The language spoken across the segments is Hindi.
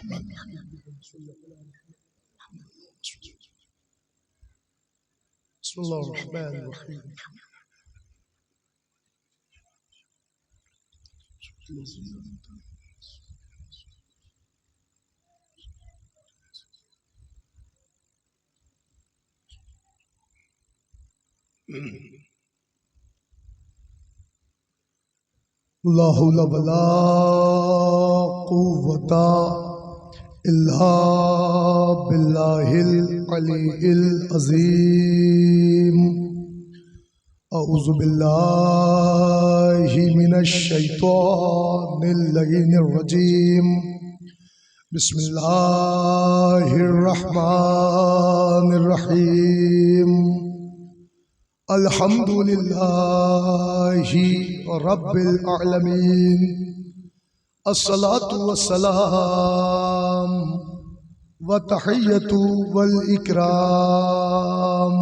बिस्मिल्लाहिर्रहमानिर्रहीम। ला हौला वला कुव्वता इल्ला बिल्लाहिल अलीइल अज़ीम। अऊज़ु बिल्लाहि मिनश शैतानिर रजीम। बिस्मिल्लाहिर रहमानिर रहीम। अल्हम्दुलिल्लाहि रब्बिल आलमीन। अस्सलातु वस्सलाम व तहियतु वल इकराम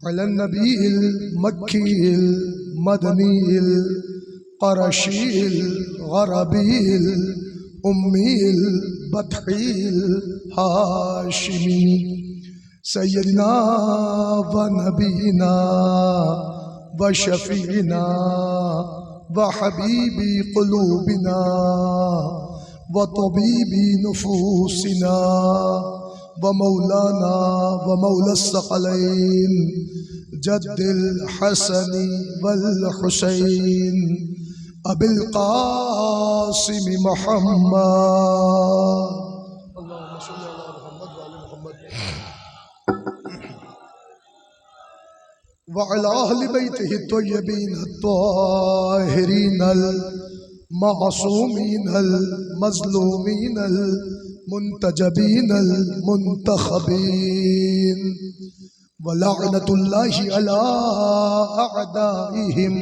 अला नबील मक्कील मदनील क़रशील ग़रबील उम्मील बतहील हाशिमी सय्यदना व नबीना व शफीना व हबीबी क़ुलूबिना व तबीबी नुफूसिना व मौलाना व मौलस्सक़लैन जद्दिल हसनी वल हुसैन अबिल क़ासिम मुहम्मद व अला अहलि बैतिहि त्वय्यबीन अत्ताहिरीन अल मासूमीन अल मज़लूमीन अल मुंतजबीन अल मुंतखबीन व लअनतुल्लाहि अला अअदाइहिम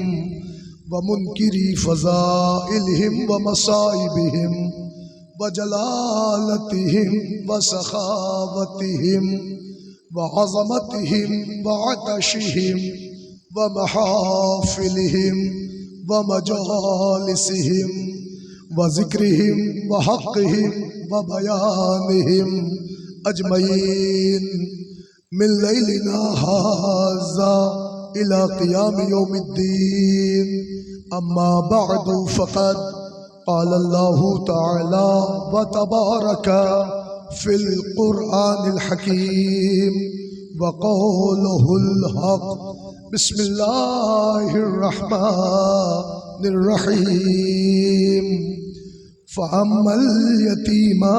व मुनकिरी फ़ज़ाइलिहिम व मसाइबिहिम व जलालतिहिम व सखावतिहिम व अज़मतिहिम व अतशिहिम व महाफिलिहिम व मजालिसिहिम व ज़िक्रिहिम व हक़्क़िहिम व बयानिहिम अजमईन मिन लैलिना हाज़ा इला क़ियाम यौमिद्दीन। अम्मा बअदु फ़क़द क़ाल अल्लाहु तआला व तबारक फिल क़ुरआनिल हकीम व क़ौलुहुल हक़। बिस्मिल्लाहिर रहमानिर रहीम। फ़अम्मल यतीमा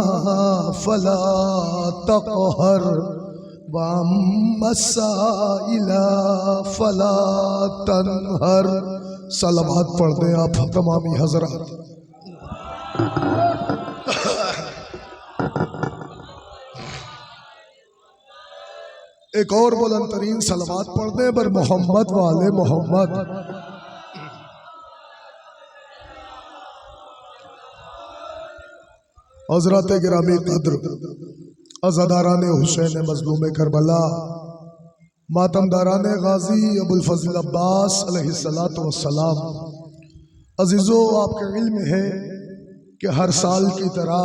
फ़ला तक़हर व अम्मस्साइला फ़ला तनहर। सलावत पढ़ दें आप तमामी हज़रात। एक और बुलंद तरीन सलावत पढ़ दे बर मोहम्मद वाले मोहम्मद। हज़रत गिरामी कद्र अज़ादारान हुसैन मज़लूम करबला मातमदारान गाजी अबुल फज़ल अब्बास अलैहिस्सलातु वस्सलाम। अजीज़ो, आपके इल्म है कि हर साल की तरह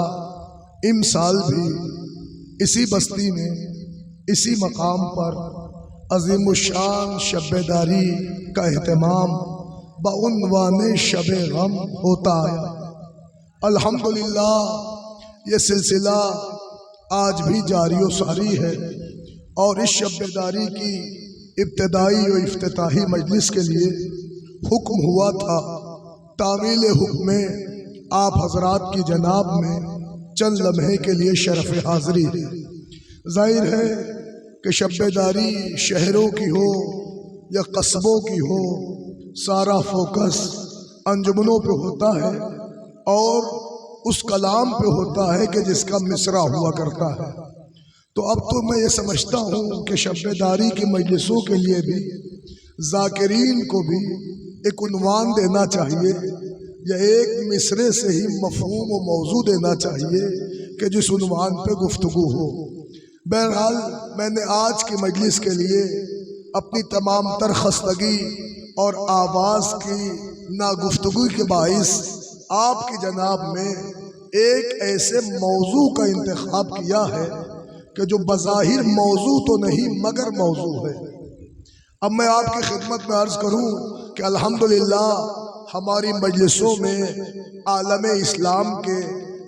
इम साल भी इसी बस्ती में इसी मकाम पर अज़ीमुश्शान शब्बेदारी का एहतमाम बउन्वान शब गम होता है। अल्हम्दुलिल्लाह ये सिलसिला आज भी जारी व सारी है और इस शब्बेदारी की इब्तदाई व इफ्तिताही मजलिस के लिए हुक्म हुआ था। तामील हुक्म में आप हजरात की जनाब में चंद लम्हे के लिए शरफ़ हाज़री है। जाहिर है कि शब्बेदारी शहरों की हो या कस्बों की हो, सारा फोकस अंजुमनों पे होता है और उस कलाम पे होता है कि जिसका मिसरा हुआ करता है। तो अब तो मैं ये समझता हूँ कि शब्बेदारी की मजलिसों के लिए भी ज़ाकिरीन को भी एक उन्वान देना चाहिए या एक मिसरे से ही मफ़हूम व मौजू देना चाहिए कि जिस उन्वान पे गुफ्तगू हो। बहरहाल मैंने आज की मजलिस के लिए अपनी तमाम तर खस्तगी और आवाज़ की नागुफ्तगू के बाइस आपकी जनाब में एक ऐसे मौजू का इंतखाब किया है कि जो बज़ाहिर मौजू तो नहीं मगर मौजू है। अब मैं आपकी खिदमत में अर्ज करूं कि अल्हम्दुलिल्लाह हमारी मजलिसों में आलम इस्लाम के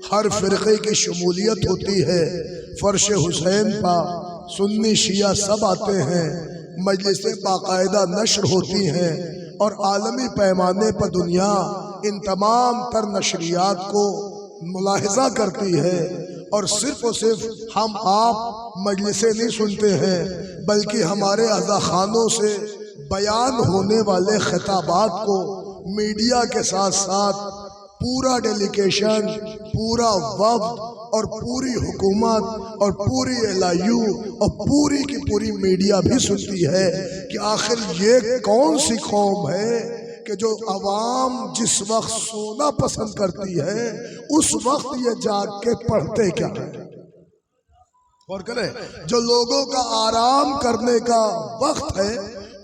हर फ़िरक़े की शमूलियत होती है। फ़र्श हुसैन पा सुन्नी शिया सब आते हैं, मजलिसें बाकायदा नश्र होती हैं और आलमी पैमाने पर दुनिया इन तमाम तर नशरियात को मुलाहिजा करती है। और सिर्फ हम आप मजलिसें नहीं सुनते हैं, बल्कि हमारे अज़ा खानों से बयान होने वाले खिताबात को मीडिया के साथ साथ पूरा डेलीगेशन, पूरा वफ्द और पूरी हुकूमत और पूरी LIU और पूरी की पूरी मीडिया भी सुनती है कि आखिर ये कौन सी कौम है कि जो अवाम जिस वक्त सोना पसंद करती है उस वक्त ये जाग के पढ़ते क्या है। और करें, जो लोगों का आराम करने का वक्त है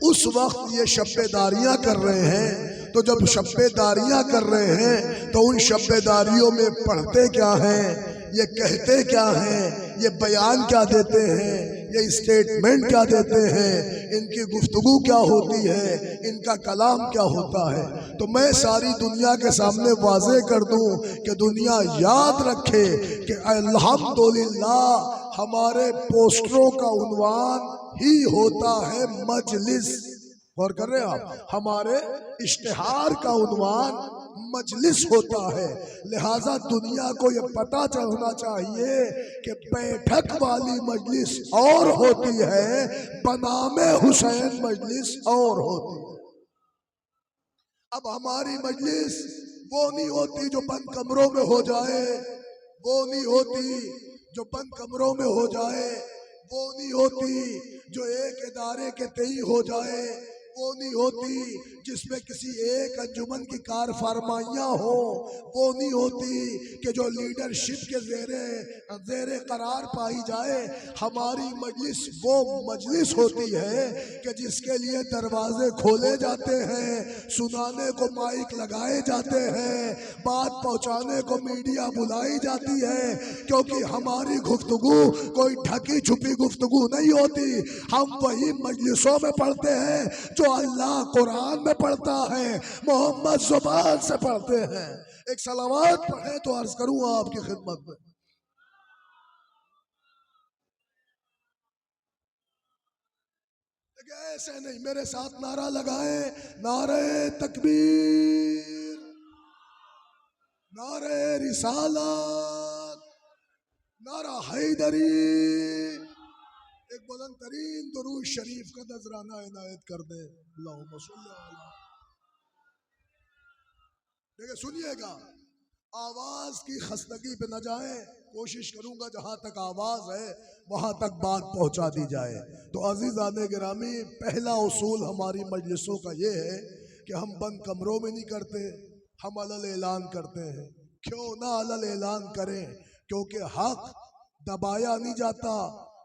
उस वक्त ये शब्बेदारियां कर रहे हैं। तो जब शब्बेदारियां कर रहे हैं तो उन शब्बेदारियों में पढ़ते क्या हैं, ये कहते क्या हैं, ये बयान क्या देते हैं, ये स्टेटमेंट क्या देते हैं, इनकी गुफ्तगू क्या होती है, इनका कलाम क्या होता है। तो मैं सारी दुनिया के सामने वाज़े कर दूं कि दुनिया याद रखे कि अल्हम्दुलिल्लाह हमारे पोस्टरों का उन्वान ही होता है मजलिस। गौर कर रहे हैं आप, हमारे इश्तिहार का उन्वान मजलिस होता है। लिहाजा दुनिया को ये पता चलना चाहिए कि बैठक वाली मजलिस और होती है, बनामे हुसैन मजलिस और होती है। अब हमारी मजलिस वो नहीं होती जो बंद कमरों में हो जाए, वो नहीं होती जो बंद कमरों में हो जाए, वो नहीं होती जो एक इदारे के तई हो जाए, वो नहीं होती जिसमें किसी एक अंजुमन की कार फरमाइयाँ हो, वो नहीं होती कि जो लीडरशिप के ज़ेरे करार पाई जाए। हमारी मजलिस वो मजलिस होती है कि जिसके लिए दरवाजे खोले जाते हैं, सुनाने को माइक लगाए जाते हैं, बात पहुँचाने को मीडिया बुलाई जाती है, क्योंकि हमारी गुफ्तगू कोई ढकी छुपी गुफ्तगू नहीं होती। हम वही मजलिसों में पढ़ते हैं जो अल्लाह कुरान में पढ़ता है, मोहम्मद जुबान से पढ़ते हैं। एक सलावत पढ़े तो अर्ज करूंगा आपकी खिदमत में। ऐसे नहीं, मेरे साथ नारा लगाए, नारे तकबीर, नारे रिसालत, नारा हैदरी। एक बुलंद तरीन दुरूद शरीफ का नजराना इनायत कर दे। अल्लाहुम्मा सल्ली अला। देखिए सुनिएगा, आवाज की खस्तगी पे न जाए, कोशिश करूंगा जहां तक आवाज है वहां तक बात पहुंचा दी जाए। तो अजीज़ाने गिरामी, पहला उसूल हमारी मजलिसों का ये है कि हम बंद कमरों में नहीं करते, हम अलल ऐलान करते हैं। क्यों ना अलल ऐलान करें, क्योंकि हक दबाया नहीं जाता,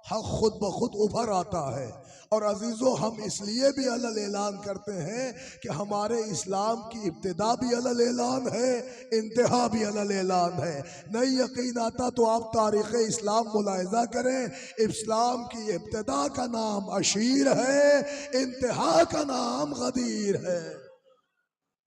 हक खुद ब खुद उभर आता है। और अजीज़ों, हम इसलिए भी अलल ऐलान करते हैं कि हमारे इस्लाम की इब्तिदा भी अलल ऐलान है, इंतहा भी अलल ऐलान है। नहीं यकीन आता तो आप तारीख़ इस्लाम मुलाहिज़ा करें। इस्लाम की इब्तिदा का नाम अशीर है, इंतहा का नाम गदीर है।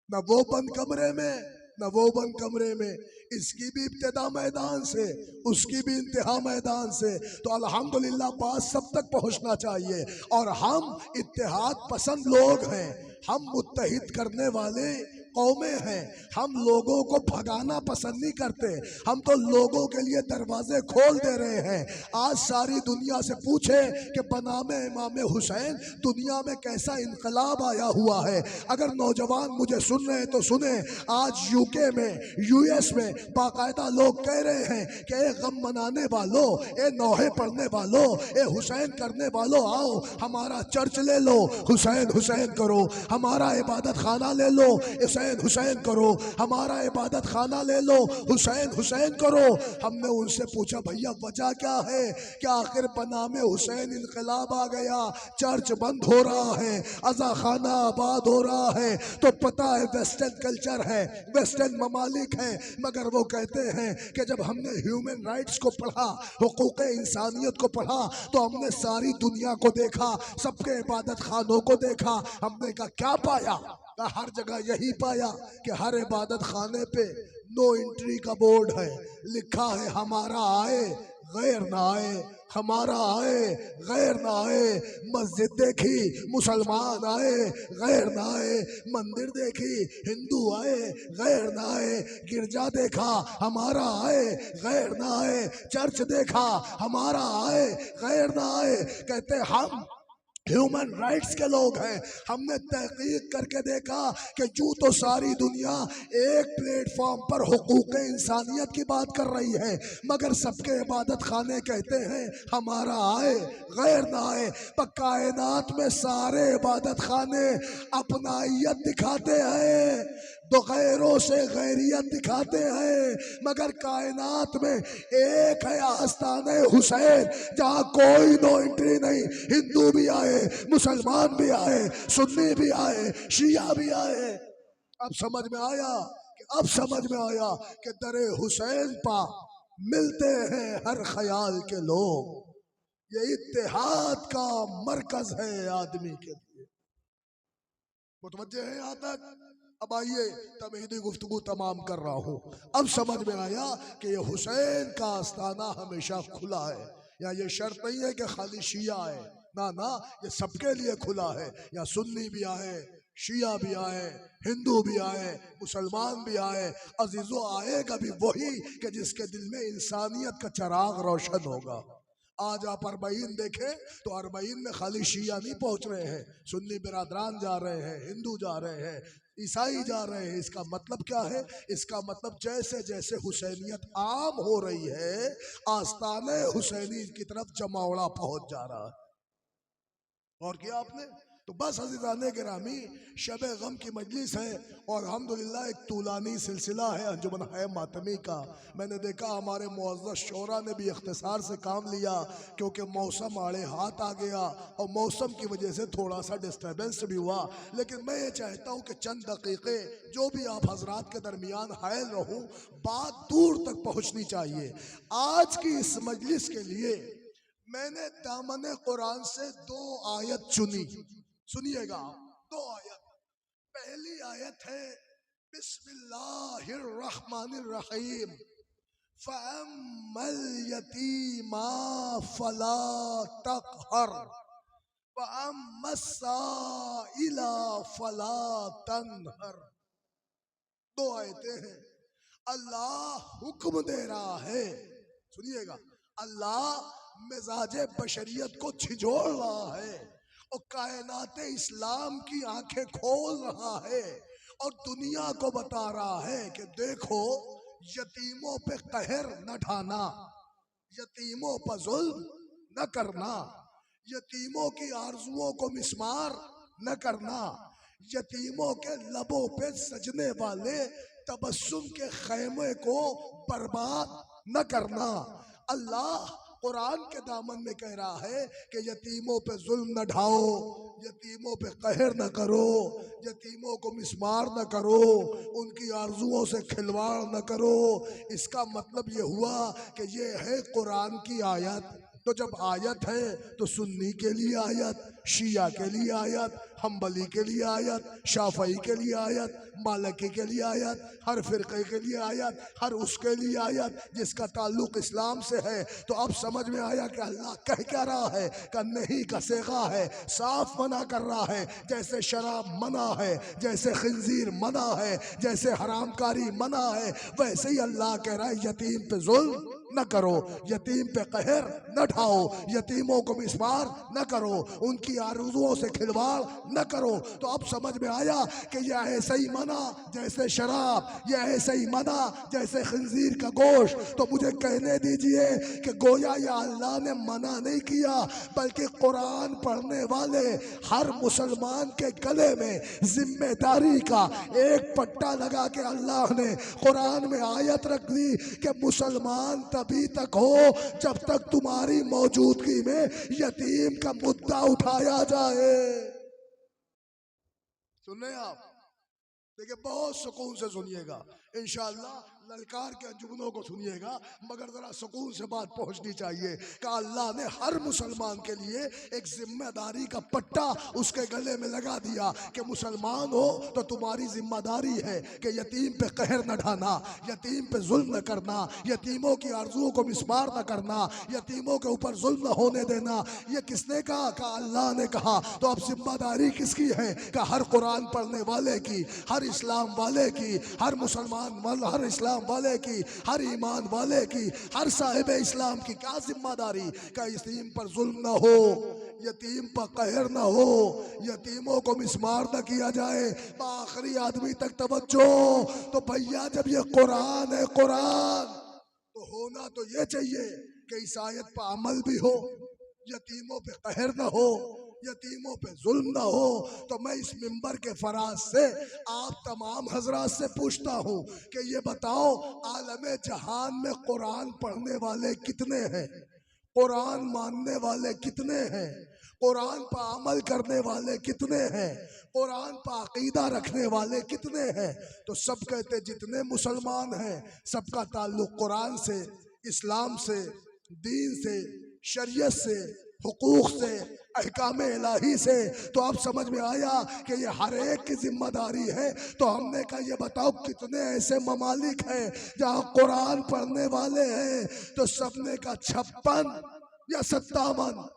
न वो बंद कमरे में, न वो बंद कमरे में, इसकी भी इब्तिदा मैदान से, उसकी भी इंतहा मैदान से। तो अल्हम्दुलिल्लाह बात सब तक पहुंचना चाहिए। और हम इत्तेहाद पसंद लोग हैं, हम मुत्तहिद करने वाले कौमें हैं। हम लोगों को भगाना पसंद नहीं करते, हम तो लोगों के लिए दरवाजे खोल दे रहे हैं। आज सारी दुनिया से पूछे कि बनामे इमाम हुसैन दुनिया में कैसा इनकलाब आया हुआ है। अगर नौजवान मुझे सुन रहे हैं तो सुने, आज UK में, US में बाकायदा लोग कह रहे हैं कि ए गम मनाने वालों, ए नौहे पढ़ने वालों, ए हुसैन करने वालों, आओ हमारा चर्च ले लो, हुसैन हुसैन करो, हमारा इबादत खाना ले लो, हुसैन हुसैन करो, हमारा इबादत खाना ले लो, हुसैन हुसैन करो। हमने उनसे पूछा भैया वजह क्या है, क्या आखिर बनामे हुसैन इनकलाब आ गया, चर्च बंद हो रहा है, अज़ा खाना आबाद हो रहा है? तो पता है वेस्टर्न कल्चर है, वेस्टर्न ममालिक है, मगर वो कहते हैं कि जब हमने ह्यूमन राइट्स को पढ़ा, हुकूक इंसानियत को पढ़ा, तो हमने सारी दुनिया को देखा, सबके इबादत खानों को देखा। हमने कहा क्या पाया? हर जगह यही पाया कि हर इबादत खाने पे नो एंट्री का बोर्ड है, लिखा है हमारा आए गैर ना आए, हमारा आए गैर ना आए। मस्जिद देखी मुसलमान आए गैर ना आए, मंदिर देखी हिंदू आए गैर ना आए, गिरजा देखा हमारा आए गैर ना आए, चर्च देखा हमारा आए गैर ना आए। कहते हम ह्यूमन राइट्स के लोग हैं। हमने तहकीक करके देखा कि यूं तो सारी दुनिया एक प्लेटफॉर्म पर हुकूक इंसानियत की बात कर रही है, मगर सबके इबादत खाने कहते हैं हमारा आए गैर ना आए। पर कायनात में सारे इबादत खाने अपनाइयत दिखाते हैं, तो गैरों से गैरियत दिखाते हैं, मगर कायनात में एक है आस्ताने हुसैन, जहाँ कोई नो एंट्री नहीं। हिंदू भी आए, मुसलमान भी आए, सुन्नी भी आए, शिया भी आए। अब समझ में आया कि दरे हुसैन पा मिलते हैं हर ख्याल के लोग। ये इत्तेहाद का मरकज है आदमी के लिए। मुतवज्जे हैं यहाँ तक? अब आइए तमहीदी गुफ्तगू तमाम कर रहा हूँ। अब समझ में आया कि ये हुसैन का आस्ताना हमेशा खुला है। या ये शर्त नहीं है कि खाली शिया आए, ना ना, ये सबके लिए खुला है। या सुन्नी भी आए, शिया भी आए, हिंदू भी आए, मुसलमान भी आए। अजीजों आएगा भी वही कि जिसके दिल में इंसानियत का चिराग रोशन होगा। आज आप अरबईन देखें तो अरबईन में खाली शिया नहीं पहुंच रहे हैं, सुन्नी बिरादरान जा रहे हैं, हिंदू जा रहे हैं, ईसाई जा रहे हैं। इसका मतलब क्या है? इसका मतलब जैसे जैसे हुसैनियत आम हो रही है, आस्ताने हुसैनी की तरफ जमावड़ा पहुंच जा रहा है। और किया आपने? तो बस अज़ीज़ाने गिरामी, शब गम की मजलिस है और अल्हम्दुलिल्लाह एक तूलानी सिलसिला है अंजुमन है मातमी का। मैंने देखा हमारे मुअज़्ज़ज़ शोरा ने भी इख्तिसार से काम लिया, क्योंकि मौसम आड़े हाथ आ गया और मौसम की वजह से थोड़ा सा डिस्टर्बेंस भी हुआ। लेकिन मैं ये चाहता हूँ कि चंद दकीक़े जो भी आप हजरात के दरमियान हायल रहूँ, बात दूर तक पहुँचनी चाहिए। आज की इस मजलिस के लिए मैंने दामन कुरान से 2 आयत चुनी। सुनिएगा, 2 आयत। पहली आयत है बिस्मिल्लाहिर्रहमानिर्रहीम, फअम्मल यतीमा फला तक़हर वअम्मस्साइला फला तनहर। 2 आयतें हैं। अल्लाह हुक्म दे रहा है, सुनिएगा, अल्लाह मिजाजे बशरियत को झिझोड़ रहा है और कायनात इस्लाम की आंखें खोल रहा है और दुनिया को बता रहा है कि देखो, यतीमों पे कहर न ढाना, यतीमों पर जुल्म न करना, यतीमों की आरजुओं को मिस्मार न करना, यतीमों के लबों पे सजने वाले तबस्सुम के खैमे को बर्बाद न करना। अल्लाह कुरान के दामन में कह रहा है कि यतीमों पे जुल्म न ढाओ, यतीमों पे कहर न करो, यतीमों को मिस्मार न करो, उनकी आरजुओं से खिलवाड़ न करो। इसका मतलब ये हुआ कि ये है कुरान की आयत। तो जब आयत है तो सुन्नी के लिए आयत, शिया के लिए आयत, हम्बली के लिए आयत, शाफई के लिए आयत, मालकी के लिए आयत, हर फिरके के लिए आयत, हर उसके लिए आयत जिसका ताल्लुक इस्लाम से है। तो अब समझ में आया कि अल्लाह कह क्या रहा है? का नहीं का सेगा है, साफ मना कर रहा है। जैसे शराब मना है, जैसे खिंजीर मना है, जैसे हरामकारी मना है, वैसे ही अल्लाह कह रहा है यतीम पे जुल्म न करो, यतीम पे कहर न ढाओ, यतीमों को मिसमार न करो, उनकी आरज़ुओं से खिलवाड़ न करो। तो अब समझ में आया कि यह ऐसे ही मना जैसे शराब, यह ऐसे ही मना जैसे खंजीर का गोश्त। तो मुझे कहने दीजिए कि गोया या अल्लाह ने मना नहीं किया, बल्कि कुरान पढ़ने वाले हर मुसलमान के गले में जिम्मेदारी का एक पट्टा लगा के अल्लाह ने कुरान में आयत रख दी कि मुसलमान तभी तक हो जब तक तुम्हारी मौजूदगी में यतीम का मुद्दा उठाया जाए। सुने आप, देखिए बहुत सुकून से सुनिएगा, इंशाअल्लाह ललकार के अंजुमनों को सुनिएगा, मगर जरा सुकून से बात पहुंचनी चाहिए कि अल्लाह ने हर मुसलमान के लिए एक जिम्मेदारी का पट्टा उसके गले में लगा दिया कि मुसलमान हो तो तुम्हारी जिम्मेदारी है कि यतीम पे कहर न ढाना, यतीम पे जुल्म न करना, यतीमों की आरज़ुओं को मिसमार न करना, यतीमों के ऊपर जुल्म न होने देना। ये किसने कहा? कि अल्लाह ने कहा। तो अब जिम्मेदारी किसकी है? कि हर कुरान पढ़ने वाले की, हर इस्लाम वाले की, हर मुसलमान वाले, हर इस्लाम वाले की, हर ईमान वाले की, हर साहिब इस्लाम की क्या जिम्मेदारी? का यतीम पर जुल्म न हो, यतीम पर कहर न हो, यतीमों को मिसमार न किया जाए। आखिरी आदमी तक तवज्जो। तो भैया जब ये कुरान है, कुरान तो होना तो ये चाहिए कि इस आयत पर अमल भी हो, यतीमों पे कहर न हो, यतीमों पे जुल्म न हो। तो मैं इस मिंबर के फराज से आप तमाम हजरात से पूछता हूँ कि ये बताओ आलम जहान में कुरान पढ़ने वाले कितने हैं? कुरान मानने वाले कितने हैं? कुरान पर अमल करने वाले कितने हैं? कुरान पर अकीदा रखने वाले कितने हैं? तो सब कहते जितने मुसलमान हैं सबका ताल्लुक कुरान से, इस्लाम से, दीन से, शरीयत से, हुकूक से, अहकाम इलाही से। तो अब समझ में आया कि ये हर एक की जिम्मेदारी है। तो हमने कहा ये बताओ कितने ऐसे ममालिक हैं जहाँ कुरान पढ़ने वाले हैं? तो सबने का 56 या 57।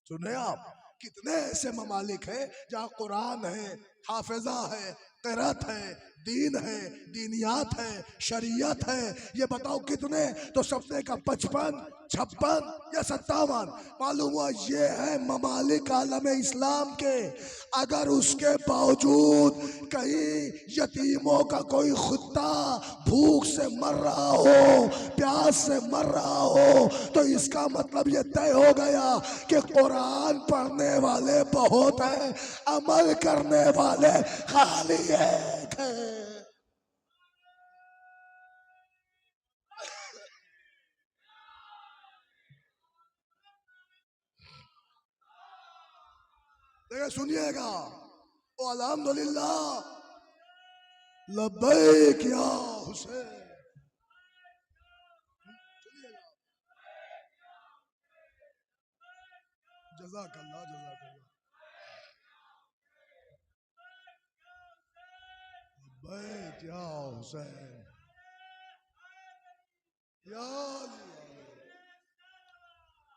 सुने आप, कितने ऐसे ममालिक हैं जहाँ कुरान है, हाफिजा है, क़िरात है, दीन है, दीनियात है, शरीयत है। ये बताओ कितने? तो सबने का 55, 56 या 57। मालूम हुआ ये है ममालिक आलम इस्लाम के। अगर उसके बावजूद कहीं यतीमों का कोई खुदा भूख से मर रहा हो, प्यास से मर रहा हो, तो इसका मतलब ये तय हो गया कि कुरान पढ़ने वाले बहुत हैं, अमल करने वाले खाली एक है। देखिए सुनिएगा, ओ अल्हम्दुलिल्लाह, लब्बैक या हुसैन। जज़ाकल्लाह, जज़ाकल्लाह। लब्बैक या हुसैन, या अली,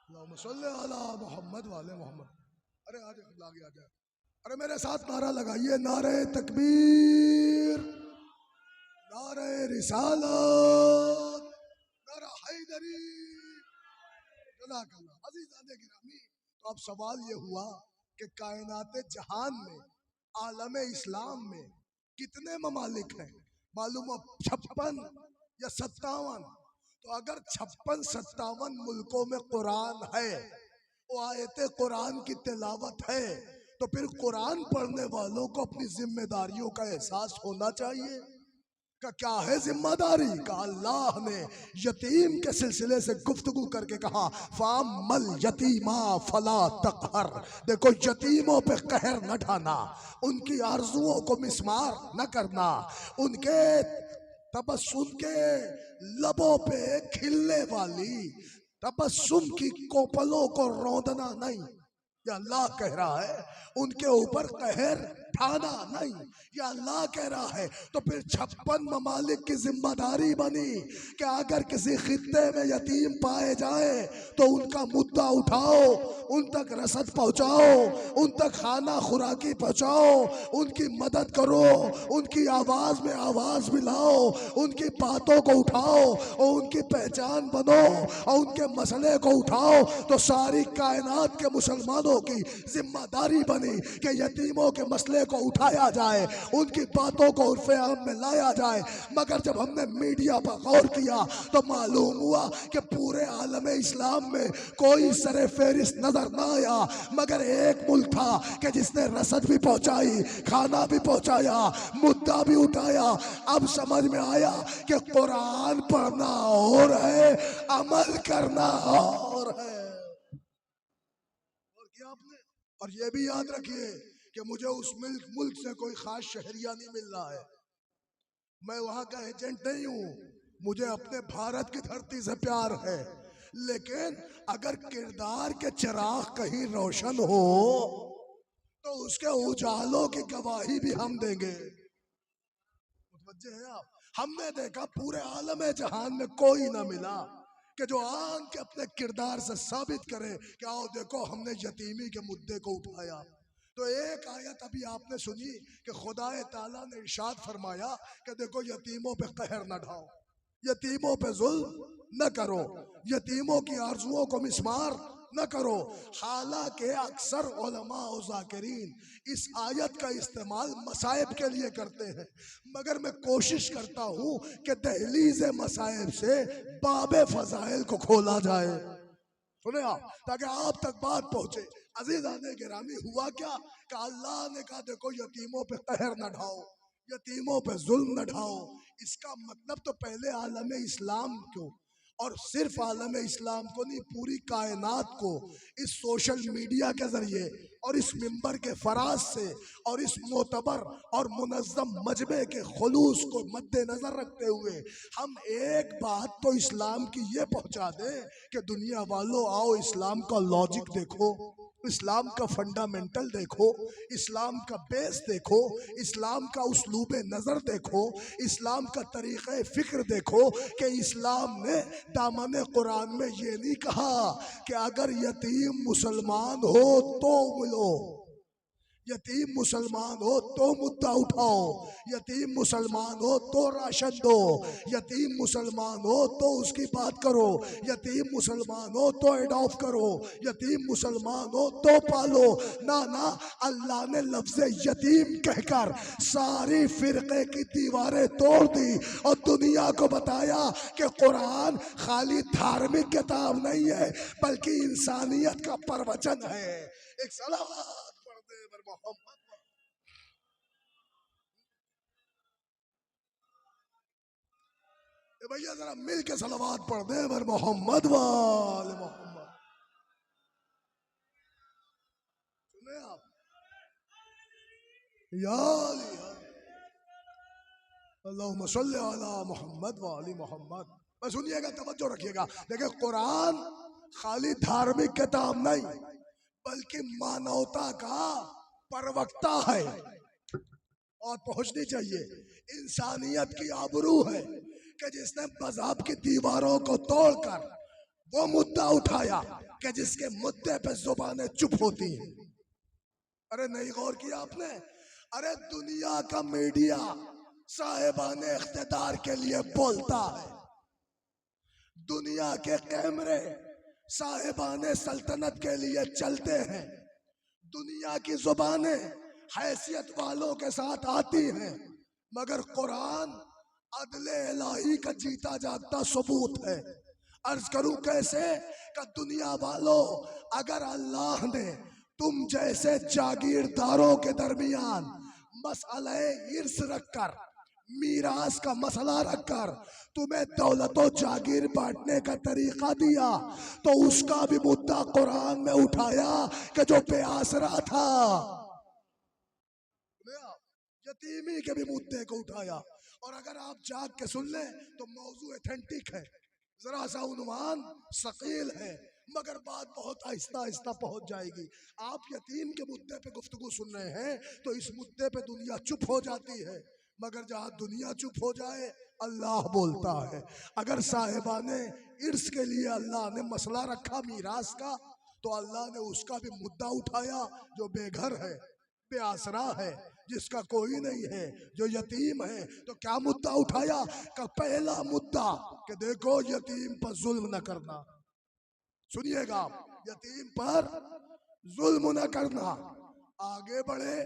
अल्लाहुम्मा सल्ली अला मोहम्मद वाले मोहम्मद। अरे आजा आगे आ जाए। अरे मेरे साथ नारा लगाइए, नारे तकबीर, नारे रिसालत, नारा हैदरी। अज़ीज़ान गिरामी, तो अब सवाल ये हुआ कि कायनात जहान में, आलम इस्लाम में कितने ममालिक हैं? मालूम हो 56 या 57। तो अगर 56-57 मुल्कों में कुरान है, वो आयते कुरान की तिलावत है, तो फिर कुरान पढ़ने वालों को अपनी जिम्मेदारियों का एहसास होना चाहिए। का क्या है जिम्मेदारी? का अल्लाह ने यतीम के सिलसिले से गुफ्तगू करके कहा, फामल यतीमा फला तकहर। देखो यतीमों पे कहर न ढाना, उनकी आरजुओं को मिसमार न करना, उनके तबस्सुम के लबों पे खिलने वाली तबस्सुम की कोपलों को रौंदना नहीं। ये अल्लाह कह रहा है, उनके ऊपर कहर उठाना नहीं, ये अल्लाह कह रहा है। तो फिर 56 ममालिक की जिम्मेदारी बनी कि अगर किसी खित्ते में यतीम पाए जाए तो उनका मुद्दा उठाओ, उन तक रसद पहुंचाओ, उन तक खाना खुराकी पहुंचाओ, उनकी मदद करो, उनकी आवाज में आवाज मिलाओ, उनकी बातों को उठाओ और उनकी पहचान बनो और उनके मसले को उठाओ। तो सारी कायनात के मुसलमानों की जिम्मेदारी बनी कि यतीमों के मसले को उठाया जाए, उनकी बातों को उर्फ़े आम में लाया जाए। मगर जब हमने मीडिया पर गौर किया तो मालूम हुआ कि पूरे आलम इस्लाम में कोई सरे फेरिस्त नजर ना आया, मगर एक मुल्क था कि जिसने रसद भी पहुंचाई, खाना भी पहुंचाया, मुद्दा भी उठाया। अब समझ में आया कि कुरान पढ़ना और है, अमल करना और है। और क्या आपने, और ये भी याद रखिए कि मुझे उस मुल्क से कोई खास शहरिया नहीं मिल रहा है, मैं वहां का एजेंट नहीं हूं, मुझे अपने भारत की धरती से प्यार है। लेकिन अगर किरदार के चिराग कहीं रोशन हो तो उसके उजालों की गवाही भी हम देंगे। मुतवज्जे हैं आप? हमने देखा पूरे आलम जहान में कोई ना मिला कि जो आन के अपने किरदार से साबित करे कि आओ देखो हमने यतीमी के मुद्दे को उठाया। तो एक आयत अभी आपने सुनी कि खुदाए ताला ने इरशाद फरमाया कि देखो यतीमों पे कहर न ढाओ, यतीमों पे जुल्म न करो, यतीमों की आरजुओं को मिसमार न करो। हालांकि अक्सर उलमा और ज़ाकिरीन इस आयत का इस्तेमाल मसाइब के लिए करते हैं, मगर मैं कोशिश करता हूँ कि दहलीज मसाइब से बाबे फजाइल को खोला जाए। सुने आप, ताकि आप तक बात पहुंचे। अजीज़ाने गिरामी, हुआ क्या कि अल्लाह ने कहा देखो यतीमों पे कहर न ढाओ, यतीमों पे जुल्म न ढाओ। इसका मतलब तो पहले आलम इस्लाम को, और सिर्फ आलम इस्लाम को नहीं, पूरी कायनात को इस सोशल मीडिया के जरिए और इस मिंबर के फराज से और इस मोतबर और मुनज़्ज़म मजमे के खुलूस को मद्देनजर रखते हुए हम एक बात तो इस्लाम की ये पहुंचा दें कि दुनिया वालों आओ इस्लाम का लॉजिक देखो, इस्लाम का फंडामेंटल देखो, इस्लाम का बेस देखो, इस्लाम का उसलूबे नज़र देखो, इस्लाम का तरीक़े फ़िक्र देखो कि इस्लाम ने दामन कुरान में ये नहीं कहा कि अगर यतीम मुसलमान हो तो मिलो, यतीम मुसलमान हो तो मुद्दा उठाओ, यतीम मुसलमान हो तो राशन दो, यतीम मुसलमान हो तो उसकी बात करो, यतीम मुसलमान हो तो एडॉप्ट करो, यतीम मुसलमान हो तो पालो। ना ना, अल्लाह ने लफ्ज़ यतीम कहकर सारी फिरके की दीवारें तोड़ दी और दुनिया को बताया कि कुरान खाली धार्मिक किताब नहीं है बल्कि इंसानियत का प्रवचन है। एक सलावत मोहम्मद, भैया जरा मिल के सलावत पढ़ दे बर मोहम्मद वाले मोहम्मद। सुने आप, या अल्लाहुम्मा सल्ली अला मोहम्मद वाली मोहम्मद। बस सुनिएगा, तवज्जो रखिएगा। देखिए, कुरान खाली धार्मिक किताब नहीं बल्कि मानवता का प्रवक्ता है और पहुंचनी चाहिए। इंसानियत की आबरू है कि जिसने मजहब की दीवारों को तोड़कर वो मुद्दा उठाया कि जिसके मुद्दे पे जुबानें चुप होती हैं। अरे नहीं गौर किया आपने? अरे दुनिया का मीडिया साहिबाने इख्तिदार के लिए बोलता है, दुनिया के कैमरे साहिबाने सल्तनत के लिए चलते हैं, दुनिया की जुबानें हैसियत वालों के साथ आती हैं, मगर कुरान अदले इलाही का जीता जागता सबूत है। अर्ज करूं कैसे? कि दुनिया वालों, अगर अल्लाह ने तुम जैसे जागीरदारों के दरमियान मसले इर्स रखकर, मीरास का मसला रखकर तुम्हें दौलत और जागीर बांटने का तरीका दिया तो उसका भी मुद्दा कुरान में उठाया कि जो बेआसरा था, यतीमी के भी मुद्दे को उठाया। और अगर आप जाग के सुन लें तो मौजू ऑथेंटिक है, जरा सा उन्वान सकील है, मगर बात बहुत आहिस्ता आहिस्ता पहुंच जाएगी। आप यतीम के मुद्दे पे गुफ्तगू सुन रहे हैं तो इस मुद्दे पे दुनिया चुप हो जाती है, मगर जहां दुनिया चुप हो जाए अल्लाह बोलता है। अगर साहिबाने इर्स के लिए अल्लाह ने मसला रखा मीरास का, तो अल्लाह ने उसका भी मुद्दा उठाया। जो बेघर है, बेआसरा है, जिसका कोई नहीं है, जो यतीम है, तो क्या मुद्दा उठाया? का पहला मुद्दा कि देखो यतीम पर जुल्म न करना। सुनिएगा, यतीम पर जुल्म न करना। आगे बढ़े,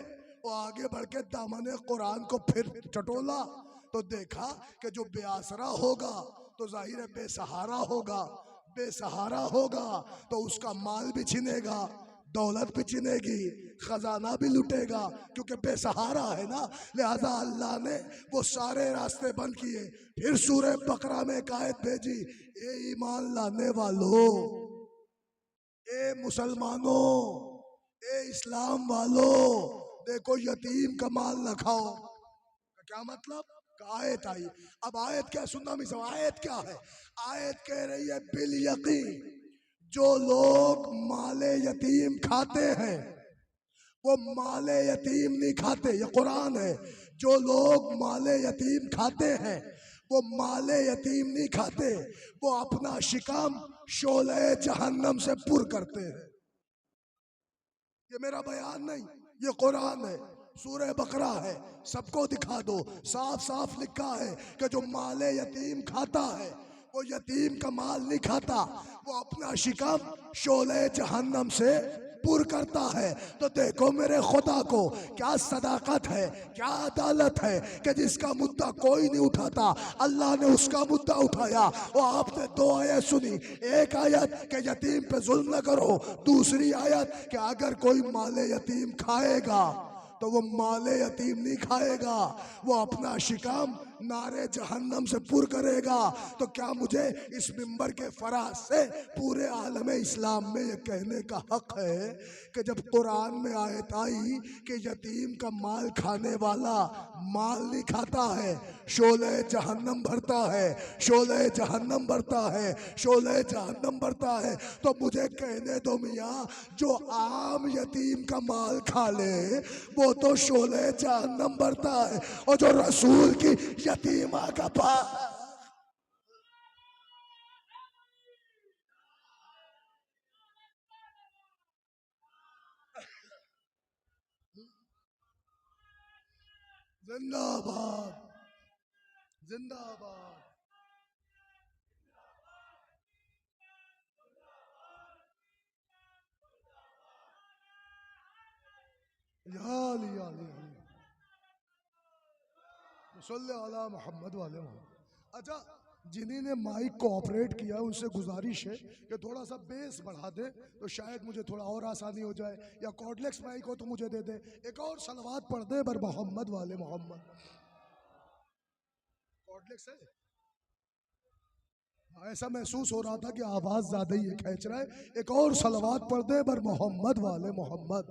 वो आगे बढ़ के दामने कुरान को फिर टटोला तो देखा कि जो बेआसरा होगा तो जाहिर है बेसहारा होगा, बेसहारा होगा तो उसका माल भी छिनेगा, दौलत भी छिनेगी, खजाना भी लुटेगा, क्योंकि बेसहारा है ना। लिहाजा अल्लाह ने वो सारे रास्ते बंद किए। फिर सूरह बकरा में एक आयत भेजी, ए ईमान लाने वालों, ए मुसलमानों, ए इस्लाम वालों, देखो यतीम का माल न खाओ। क्या मतलब? आयत आई। अब आयत क्या सुनना मिस, आयत क्या है? आयत कह रही है बिल यकीन जो लोग माले यतीम खाते हैं वो माले यतीम नहीं खाते। ये कुरान है। जो लोग माले यतीम खाते हैं वो माले यतीम नहीं खाते, वो अपना शिकम शोले जहन्नम से पुर करते हैं। ये मेरा बयान नहीं, ये कुरान है, सूरह बकरा है। सबको दिखा दो, साफ साफ लिखा है कि जो माले यतीम खाता है वो यतीम का माल नहीं खाता, वो अपना शिकम शोले जहन्नम से पुर करता है। तो देखो मेरे खुदा को क्या सदाकत है, क्या अदालत है कि जिसका मुद्दा कोई नहीं उठाता अल्लाह ने उसका मुद्दा उठाया। वो आपने दो आयत सुनी, एक आयत कि यतीम पे जुल्म न करो, दूसरी आयत कि अगर कोई माले यतीम खाएगा तो वो माले यतीम नहीं खाएगा, वो अपना शिकम नारे जहन्नम से पुर करेगा। तो क्या मुझे इस मिंबर के फराज से पूरे आलम इस्लाम में ये कहने का हक है कि जब कुरान में आयत आई कि यतीम का माल खाने वाला माल नहीं खाता है, शोले जहन्नम भरता है, शोले जहन्नम भरता है, शोले जहन्नम भरता है, तो मुझे कहने दो मियाँ, जो आम यतीम का माल खा ले वो तो शोले जहन्नम भरता है, और जो रसूल की यतीमा का पास जिंदाबाद, जिंदाबाद। या अली, या अली, सल्ले अला मोहम्मद वाले मोहम्मद। अच्छा, जिन्हीं ने माइक को ऑपरेट किया उनसे गुजारिश है कि थोड़ा सा बेस बढ़ा दे तो शायद मुझे थोड़ा और आसानी हो जाए, या कॉर्डलेक्स माइक हो तो मुझे दे दे। एक और सलवात पढ़ दे बर मोहम्मद वाले मोहम्मद। कॉर्डलेक्स है? ऐसा महसूस हो रहा था कि आवाज ज्यादा ही खींच रहा है। एक और सलवात पढ़ दे बर मोहम्मद वाले मोहम्मद।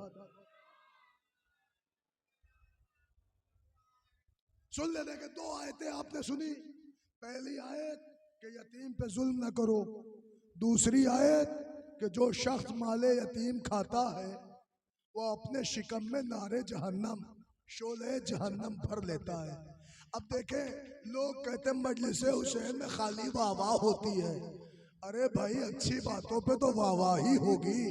सुन लेने के दो आयतें आपने सुनी। पहली आयत कि यतीम पे जुल्म न करो, दूसरी आयत कि जो शख्स माले यतीम खाता है वो अपने शिकम में नारे जहन्नम शोले जहन्नम भर लेता है। अब देखें, लोग कहते हैं मजलिस हुसैन में खाली वाह होती है। अरे भाई, अच्छी बातों पे तो वाह ही होगी।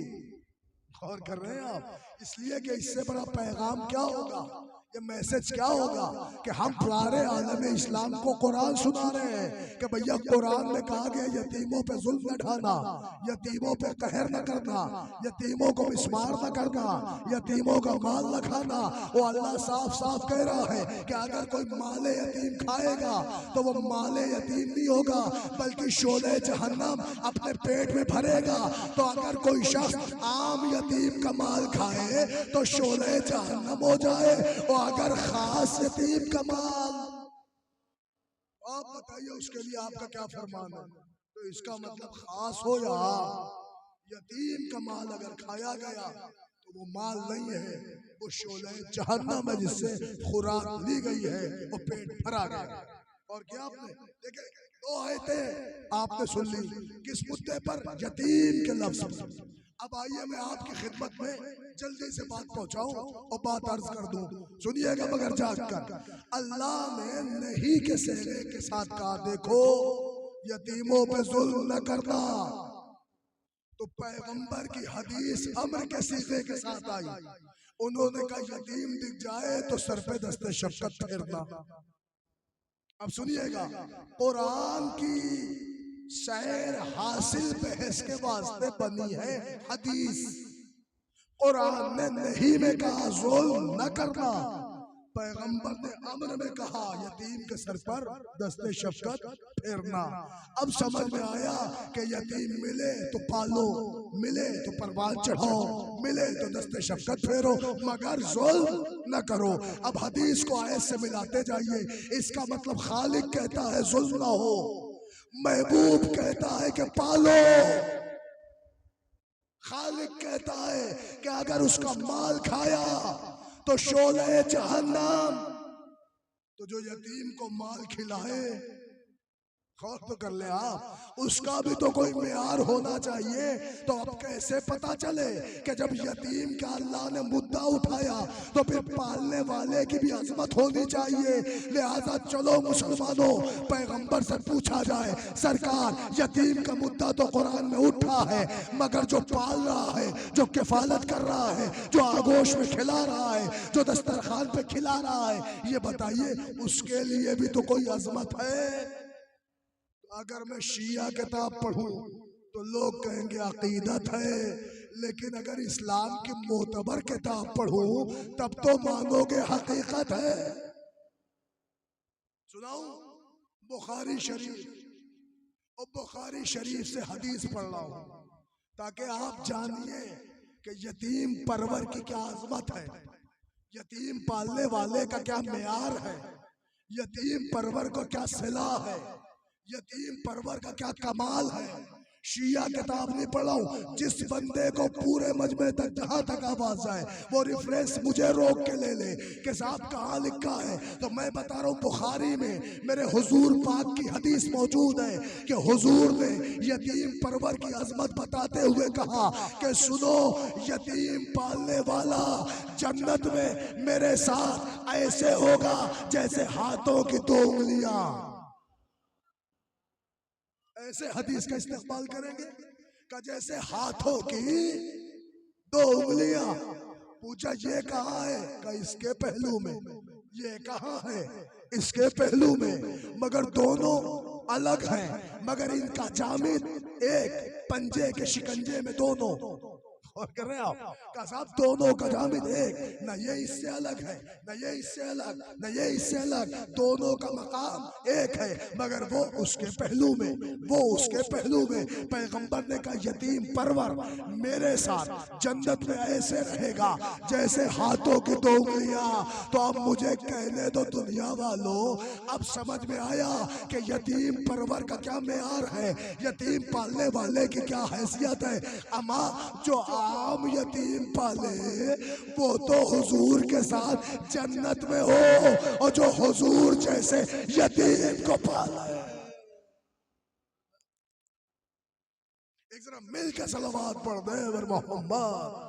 गौर कर रहे हैं आप? इसलिए कि इससे बड़ा पैगाम क्या होगा, ये मैसेज क्या होगा कि हम प्यारे आलम इस्लाम को कुरान सुना रहे हैं कि भैया कुरान में कहा गया यतीमों पे जुल्म न ढाना, यतीमों पे कहर न करना, यतीमों को मिसमार न करना, यतीमों का माल न खाना। वो अल्लाह साफ साफ कह रहा है कि अगर कोई माले यतीम खाएगा तो वो माले यतीम नहीं होगा बल्कि शोले जहन्नम अपने पेट में भरेगा। तो अगर कोई शख्स आम यतीम का माल खाए तो शोले जहन्नम हो जाए, और अगर खास यतीम का माल, आप बताइए उसके लिए आपका क्या फरमान है? तो इसका मतलब खास हो या यतीम का माल अगर खाया गया तो वो माल नहीं है, वो शोले जहन्नम है जिससे खुराक ली गई है, वो पेट भरा गया। और क्या आपने देखे दो आयतें आपने सुन ली किस मुद्दे पर, यतीम के लफ्ज पर। अब आइए मैं आपकी खिदमत में जल्दी से बात पहुंचाऊं और बात अर्ज कर दूं, सुनिएगा मगर जाग कर। अल्लाह ने नहीं के सेरे के साथ कहा, देखो यतीमों पे जुल्म न करना। तो पैगंबर की हदीस अम्र के सीगे के साथ आई। उन्होंने कहा यतीम दिख जाए तो सर पे दस्ते शफकत फेरना। अब सुनिएगा, कुरान की सैर हासिल बहस के वास्ते बनी है हदीस। कुरान ने नहीं में कहा जुल्म न करना, पैगंबर ने अम्र में कहा यतीम के सर पर दस्ते शफकत फेरना। अब समझ में आया कि यतीम मिले तो पालो, मिले तो परवान चढ़ाओ, मिले तो दस्ते शफकत फेरो, मगर जुल्म न करो। अब हदीस को आयत से मिलाते जाइए। इसका मतलब खालिक कहता है जुल्म ना हो, महबूब कहता है कि पालो, खालिक कहता है कि अगर उसका माल खाया तो शोले जहन्नम। तो जो यतीम को माल खिलाए, गौर तो कर ले आप, उसका भी तो कोई मेयार होना चाहिए। तो अब कैसे पता चले कि जब यतीम का अल्लाह ने मुद्दा उठाया तो फिर पालने वाले की भी अजमत होनी चाहिए। लिहाजा चलो मुसलमानों, पैगंबर से पूछा जाए, सरकार यतीम का मुद्दा तो कुरान में उठा है, मगर जो पाल रहा है, जो किफालत कर रहा है, जो आगोश में खिला रहा है, जो दस्तरखान पे खिला रहा है, ये बताइए उसके लिए भी तो कोई अजमत है। अगर मैं शिया किताब पढ़ूं तो लोग कहेंगे अकीदत है, लेकिन अगर इस्लाम की मोतबर किताब पढ़ूं तब तो मानोगे हकीकत है। सुनाऊं बुखारी शरीफ, और बुखारी शरीफ से हदीस पढ़ रहा हूं ताकि आप जानिए कि यतीम परवर की क्या अजमत है, यतीम पालने वाले का क्या मेयार है, यतीम परवर को क्या सिला है, यतीम परवर का क्या कमाल है। शिया किताब नहीं पढ़ा हूं, जिस बंदे को पूरे मजमे तक जहां तक आवाज जाए वो रेफरेंस मुझे रोक के ले ले कि साहब कहाँ लिखा है। तो मैं बता रहा हूं बुखारी में मेरे हुजूर पाक की हदीस मौजूद है कि हुजूर ने यतीम परवर की अजमत बताते हुए कहा कि सुनो, यतीम पालने वाला जन्नत में मेरे साथ ऐसे होगा जैसे हाथों की दो उंगलियां। ऐसे हदीस का इस्तेमाल करेंगे का जैसे हाथों की दो उंगलियां। पूछा ये कहाँ है, का इसके पहलू में, ये कहाँ है, इसके पहलू में, मगर दोनों अलग हैं, मगर इनका जामिद एक, पंजे के शिकंजे में दोनों। और कर रहे हैं आप का साहब, दोनों का जामिद एक, न ये इससे अलग है, न ये इससे अलग, न ये इससे अलग, दोनों का मकाम एक है, मगर वो उसके पहलू में, वो उसके पहलू में। पैगंबर ने कहा यतीम परवर मेरे साथ जन्नत में ऐसे रहेगा जैसे हाथों की दो उंगलियां। तो अब मुझे कहने दो दुनिया वालों, अब समझ में आया कि यतीम परवर का क्या मेयार है, यतीम पालने वाले की क्या हैसियत है। अमा जो आम यतीम पाले वो तो हुजूर के साथ जन्नत में हो, और जो हुजूर जैसे यतीम को पाला है। एक जरा मिल के सलावत पढ़ दे वर मोहम्मद।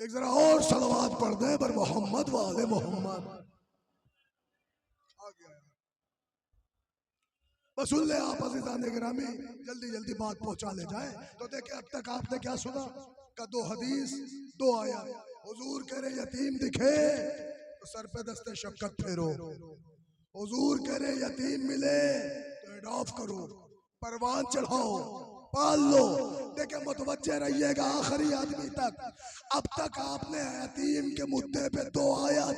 एक जरा और सलावत पढ़ दे वर मोहम्मद वाले मोहम्मद। बस सुन ले आप अज़ीज़ान गिरामी, जल्दी जल्दी बात पहुंचा ले जाए। तो देखे अब तक आपने क्या सुना का, दो हदीस दो आया। हुजूर कह रहे यतीम दिखे तो सर पे दस्ते शफकत फेरो, हुजूर कह रहे यतीम मिले तो एडॉप्ट करो, परवान चढ़ाओ, पाल लो। देखे मुतवज्जे रहिएगा आखिरी आदमी तक। अब तक आपने यतीम के मुद्दे पे दो आयत,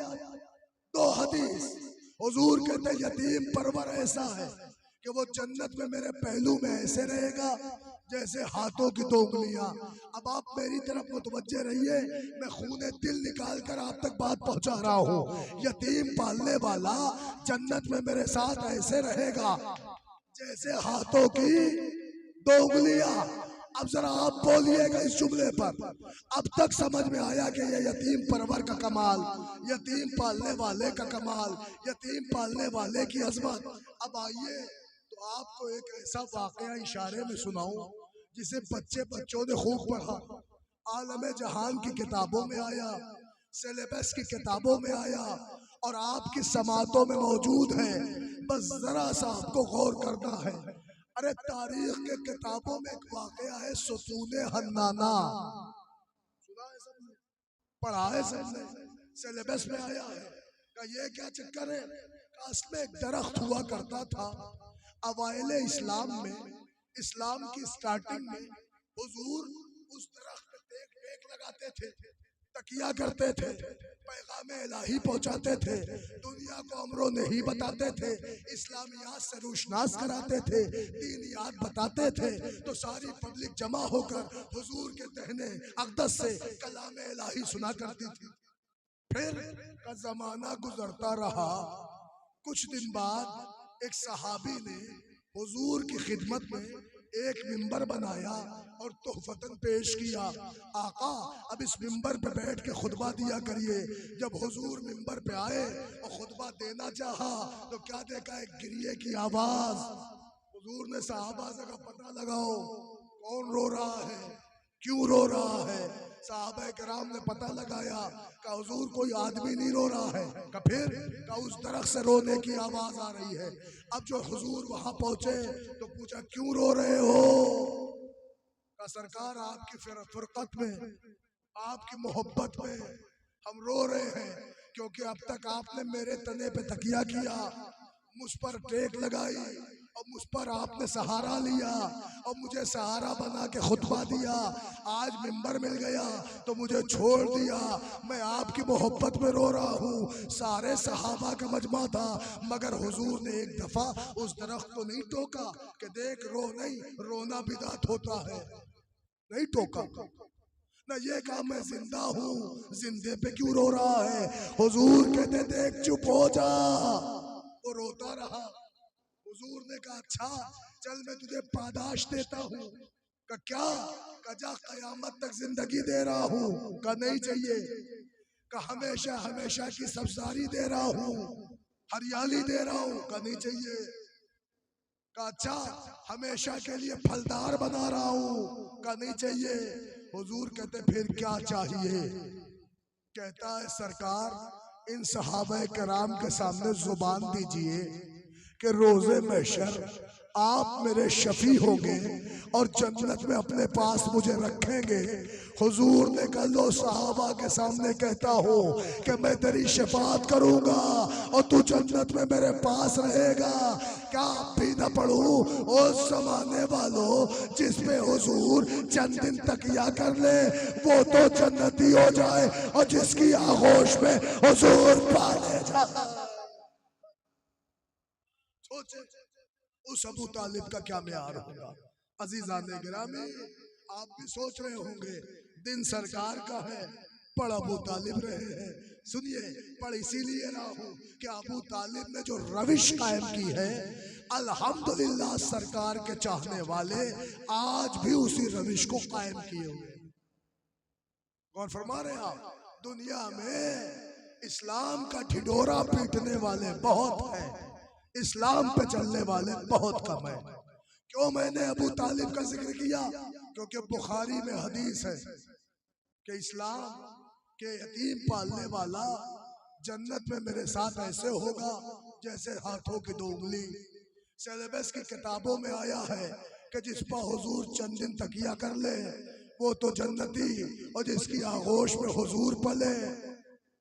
दो हदीस। हुजूर कहते यतीम परवर ऐसा है कि वो जन्नत में मेरे पहलू में ऐसे रहेगा जैसे हाथों की दो उंगलियां। अब आप मेरी तरफ मुतवज्जे रहिए, मैं खूने दिल निकाल कर आप तक बात पहुंचा रहा हूँ। यतीम पालने वाला जन्नत में मेरे साथ ऐसे रहेगा जैसे हाथों की दो उंगलियां। अब जरा आप बोलिएगा इस जुमले पर, अब तक समझ में आया कि ये यतीम परवर का कमाल, यतीम पालने वाले का कमाल, यतीम पालने वाले की अजमत। अब आइए तो आपको एक ऐसा वाकया इशारे में सुनाऊं जिसे बच्चों ने खूब पढ़ा, आलम जहान की किताबों में आया, सिलेबस की किताबों में आया और आपकी समातों में मौजूद है। बस जरा सा आपको गौर करना है। अरे तारीख के किताबों में एक वाकया है, सुतूने हन्नाना, सुना है सबने, पढ़ा है सबने, सिलेबस में आया है। का ये क्या चक्कर है? इसमें एक दरख्त हुआ करता था अवाइले इस्लाम में, इस्लाम की स्टार्टिंग में हुजूर उस दरख्त पे टेक टेक लगाते थे, तकिया करते थे, पैगाम इलाही पहुंचाते थे, दुनिया को अमरो नहीं बताते थे, इस्लामियात से रोशनास कराते थे, दीनियात बताते थे। तो सारी पब्लिक जमा होकर हुजूर के दहने अक़दस से कलाम इलाही सुना करती थी। फिर का जमाना गुजरता रहा। कुछ दिन बाद एक सहाबी ने हुजूर की खिदमत में एक मिंबर बनाया और तोहफतन पेश किया, आका अब इस मिंबर पे बैठ के खुतबा दिया करिए। जब हुजूर मिंबर पे आए और खुतबा देना चाहा तो क्या देखा, एक गिरिए की आवाज। हुजूर ने सहाबा से कहा पता लगाओ कौन रो रहा है, क्यों रो रहा है। साहबा किराम ने पता लगाया कि हुजूर कोई आदमी नहीं रो रहा है, का फिर का उस दरख्त से रोने की आवाज आ रही है। अब जो हुजूर वहां पहुंचे तो पूछा क्यों रो रहे हो? का सरकार आपकी फुरकत में, आपकी मोहब्बत में हम रो रहे हैं, क्योंकि अब तक आपने मेरे तने पे तकिया किया, मुझ पर टेक लगाई और मुझ पर आपने सहारा लिया और मुझे सहारा बना के खुतबा दिया। आज मिंबर मिल गया तो मुझे छोड़ दिया, मैं आपकी मोहब्बत में रो रहा हूँ। सारे सहाबा का मजमा था, मगर हुजूर ने एक दफा उस दरख्त को नहीं टोका कि देख रो नहीं, रोना बिदात होता है, नहीं टोका। न ये कहा मैं जिंदा हूँ, जिंदे पे क्यों रो रहा है। हुजूर कहते देख चुप हो जा, वो रोता रहा। हुजूर ने कहा अच्छा चल मैं तुझे पादाश देता हूँ। का क्या? कजा कयामत तक जिंदगी दे रहा हूँ। का नहीं चाहिए। का हमेशा हमेशा की सब्जारी दे रहा हूँ, हरियाली दे रहा हूँ। का नहीं चाहिए। का अच्छा हमेशा के लिए फलदार बना रहा हूँ। का नहीं चाहिए। हुजूर कहते फिर क्या चाहिए? कहता है सरकार इन सहाबा कराम के सामने जुबान दीजिए कि रोजे महशर आप मेरे शफी होंगे और जन्नत में अपने पास मुझे रखेंगे। हुजूर ने कहा लो सहाबा के सामने कहता हो कि मैं तेरी शफात करूंगा और तू जन्नत में मेरे पास रहेगा। क्या भी न पढ़ूं उस जमाने वालों जिस पे हुजूर चंद दिन तकिया कर ले वो तो जन्नती हो जाए और जिसकी आगोश में हुजूर पाले जाए। सोचे उस अबू तालिब का क्या म्यार होगा। अजीजाने गिरामी आप भी सोच रहे होंगे दिन सरकार का है, पढ़ अबू तालिब रहे हैं। सुनिए पढ़ इसीलिए रहा हूं कि अबू तालिब ने जो रविश कायम की है अल्हम्दुलिल्लाह सरकार के चाहने वाले आज भी उसी रविश को कायम किए हुए। गौर फरमा रहे आप, दुनिया में इस्लाम का ठिडोरा पीटने वाले बहुत हैं, इस्लाम पे चलने वाले बहुत कम है। क्यों मैंने अबू तालिब का जिक्र किया? क्योंकि बुखारी में हदीस है कि इस्लाम के यतीम पालने वाला जन्नत में मेरे साथ ऐसे होगा जैसे हाथों की दो उंगली। सिलेबस की किताबों में आया है कि जिस पर हुजूर चंद दिन तकिया कर ले वो तो जन्नती और जिसकी आगोश में हुजूर पले।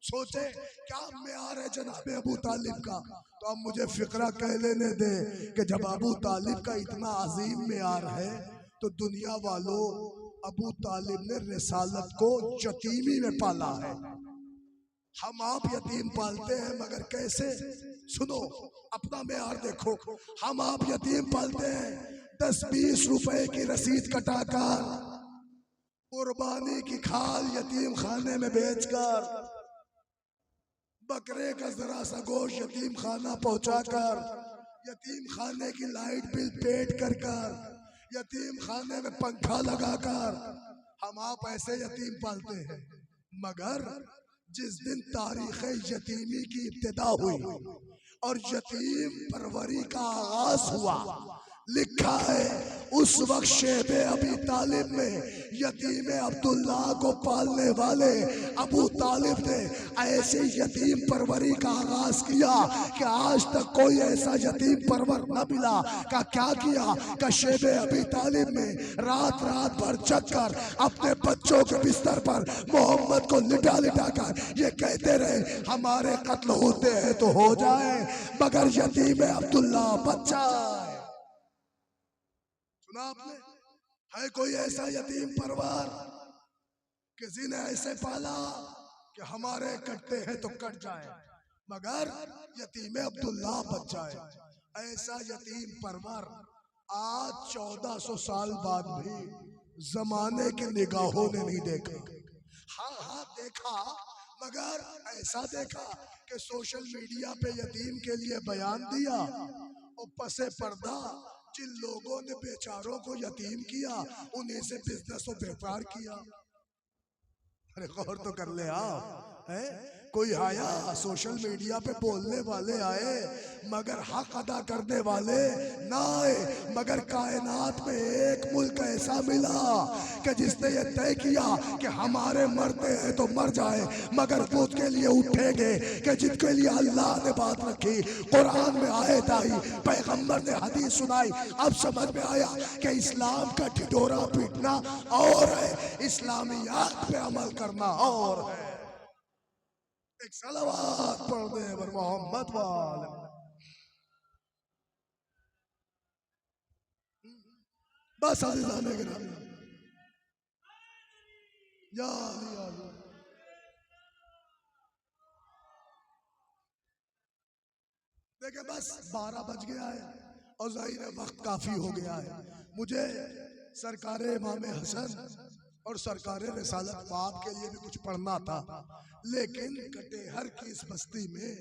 सोचे क्या म्यार है जनाब अबू तालिब का। तो अब मुझे फिक्रा कह लेने दे कि जब अबू तालिब का इतना अजीम म्यार है तो दुनिया वालों अबू तालिब ने रिसालत को यतीमी में पाला है। हम आप यतीम पालते हैं मगर कैसे? सुनो अपना म्यार देखो। हम आप यतीम पालते हैं 10-20 रुपए की रसीद कटाकर, कुर्बानी की खाल यतीम खाने में बेचकर, बकरे का जरा सा गोश्त यतीम खाना पहुंचाकर, यतीम खाने की लाइट बिल पेड कर कर, यतीम खाने में पंखा लगाकर हम आप ऐसे यतीम पालते हैं, मगर जिस दिन तारीख यतीमी की इब्तिदा हुई और यतीम परवरी का आगाज हुआ, लिखा है उस वक्त शेबे अबी तालिब में यतीम अब्दुल्ला को पालने वाले अबू तालिब ने ऐसे यतीम परवरी का आगाज किया कि आज तक कोई ऐसा यतीम परवर न मिला। का क्या किया कि शेबे अबी तालिब में रात रात भर जगकर अपने बच्चों के बिस्तर पर मोहम्मद को लिटा लिटा कर ये कहते रहे हमारे कत्ल होते हैं तो हो जाए, मगर यतीम अब्दुल्ला बच्चा। सुना आपने? है कोई ऐसा यतीम परिवार किसी ने ऐसे पाला कि हमारे कटते हैं तो कट जाए, मगर यतीम अब्दुल्ला बच जाए? ऐसा यतीम परिवार आज 1400 साल बाद भी जमाने की निगाहों ने नहीं देखा। हाँ हाँ देखा, मगर ऐसा देखा कि सोशल मीडिया पे यतीम के लिए बयान दिया और पसे पर्दा जिन लोगों ने बेचारों को यतीम किया उन्हीं से बिजनेस और व्यापार किया। अरे गौर तो कर ले आप, है कोई आया सोशल मीडिया पे बोलने वाले आए मगर हक अदा करने वाले ना आए, मगर कायनात में एक मुल्क ऐसा मिला कि जिसने ये तय किया कि हमारे मरते हैं तो मर जाए, मगर वो उसके लिए उठेंगे कि जिनके लिए अल्लाह ने बात रखी, कुरान में आयत आई, पैगंबर ने हदीस सुनाई। अब समझ में आया कि इस्लाम का ढिढोरा पीटना और है, इस्लामियात पे अमल करना और है। एक सलावत पढ़ दे बर मोहम्मद वाले। बस अज़ीज़ाने गिरामी या अली या अली। देखिए बस 12 बज गया है और जाहिर है वक्त काफी हो गया है। मुझे सरकारे इमाम हसन और सरकारे रिसालत बाप के लिए भी कुछ पढ़ना था, लेकिन कटेहर की इस बस्ती में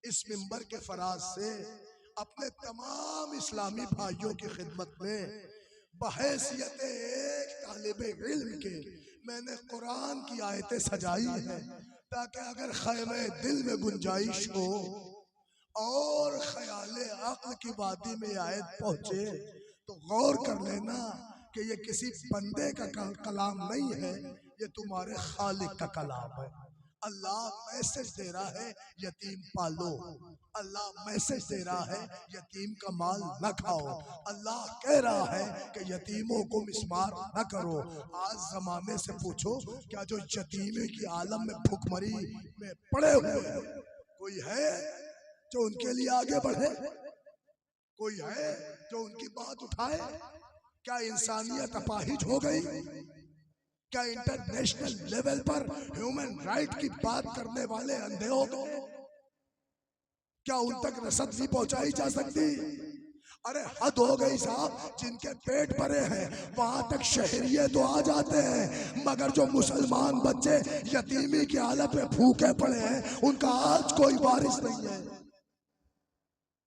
इस मिंबर के फराज से अपने तमाम इस्लामी भाइयों की खिदमत में बहैसियत एक तालिबे इल्म के मैंने कुरान की आयतें सजाई हैं, ताकि अगर ख़ैमे दिल में गुंजाइश हो और ख्याले अक्ल की वादी में आयत पहुंचे तो गौर कर लेना कि ये किसी बंदे का कलाम नहीं है, ये तुम्हारे खालिक का कलाम है। अल्लाह मैसेज दे रहा है यतीम पालो, अल्लाह मैसेज दे रहा है यतीम का माल न खाओ, अल्लाह कह रहा है कि यतीमों को मिसमार न करो। आज जमाने से पूछो क्या जो यतीमे की आलम में भुखमरी में पड़े हुए हैं कोई है जो उनके लिए आगे बढ़े? कोई है जो उनकी बात उठाए? क्या इंसानियत अपाहिज हो गई? क्या इंटरनेशनल लेवल पर ह्यूमन राइट की बात करने वाले अंधे हो गए? क्या उन तक रसद नहीं पहुंचाई जा सकती? अरे हद हो गई साहब, जिनके पेट भरे हैं वहां तक शहरिये तो आ जाते हैं, मगर जो मुसलमान बच्चे यतीमी की हालत में भूखे पड़े हैं उनका आज कोई वारिस नहीं है।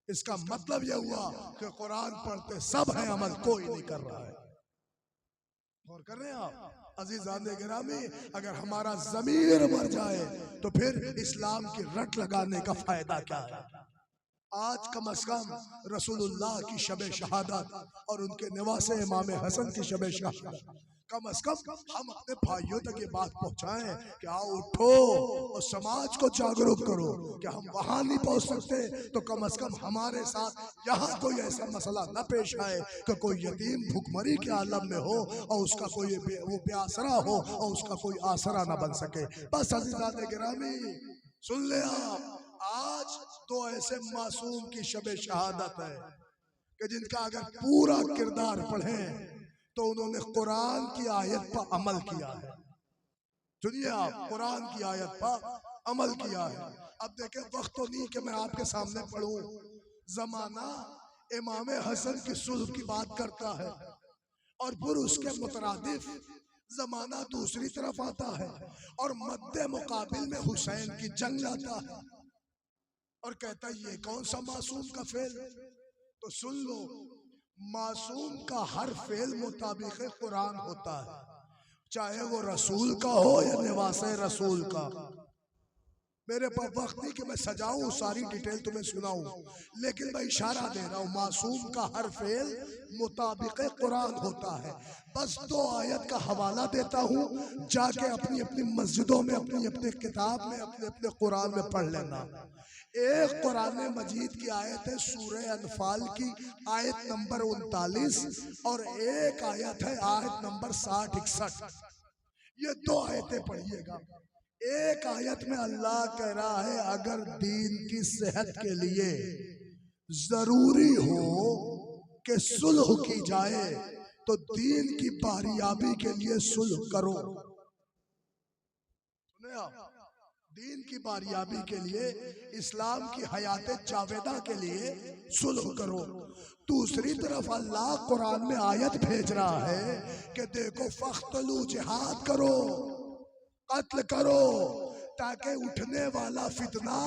इसका मतलब यह हुआ कि कुरान पढ़ते सब हैं, अमल कोई नहीं कर रहा है। गौर कर रहे हैं आप अजीज़ाने गिरामी? अगर हमारा ज़मीर मर जाए तो फिर इस्लाम की रट लगाने का फायदा क्या है? आज कम अज कम रसूलुल्लाह की शबे शहादत और उनके निवासे इमाम हसन की शबे शहादत कम अज कम हम अपने भाइयों तक ये बात पहुंचाएं कि आओ उठो और समाज को जागरूक करो कि हम वहां नहीं पहुंच सकते तो कम अज कम हमारे साथ यहाँ कोई ऐसा मसला न पेश आए कि कोई यतीम भुखमरी के आलम में हो और उसका कोई वो बेआसरा हो और उसका कोई आसरा न बन सके। बस अज़ीज़ाने गिरामी सुन ले आप, आज तो ऐसे मासूम की शबे शहादत है कि जिनका अगर पूरा किरदार पढ़ें तो उन्होंने कुरान की आयत पर अमल किया है। सुनिए आप, कुरान की आयत पर अमल किया है। अब देखें, वक्त तो नहीं कि मैं आपके सामने पढ़ूं, जमाना इमाम हसन की सुल्ह की बात करता है और फिर उसके मुतरादिफ जमाना दूसरी तरफ आता है और मद्दे मुकाबिल में हुसैन की जंग लाता है और कहता है ये कौन सा मासूम का फेल? तो सुन लो, मासूम का हर फेल मुताबिक कुरान होता है, चाहे वो रसूल का हो या निवासे रसूल का। मेरे पास वक्त नहीं कि मैं सजाऊं सारी डिटेल तुम्हें सुनाऊं, लेकिन मैं इशारा दे रहा हूं मासूम का हर फेल मुताबिक कुरान होता है। बस 2 आयत का हवाला देता हूं, जाके अपनी अपनी मस्जिदों में अपनी अपनी किताब में अपने अपने कुरान में पढ़ लेना। एक कुरान मजीद की आयत है सूरह अनफाल की आयत नंबर 39 और एक आयत है आयत नंबर 60-61। ये 2 आयतें पढ़िएगा। एक आयत में अल्लाह कह रहा है अगर दीन की सेहत के लिए जरूरी हो कि सुलह की जाए तो दीन की बारियाबी के लिए सुलह करो। सुने आप, दीन की बारियाबी के लिए, इस्लाम की हयात जावेदा के लिए सुलह करो। दूसरी तरफ अल्लाह कुरान में आयत भेज रहा है कि देखो फख्तलू, जिहाद करो, कत्ल करो, ताकि उठने वाला फितना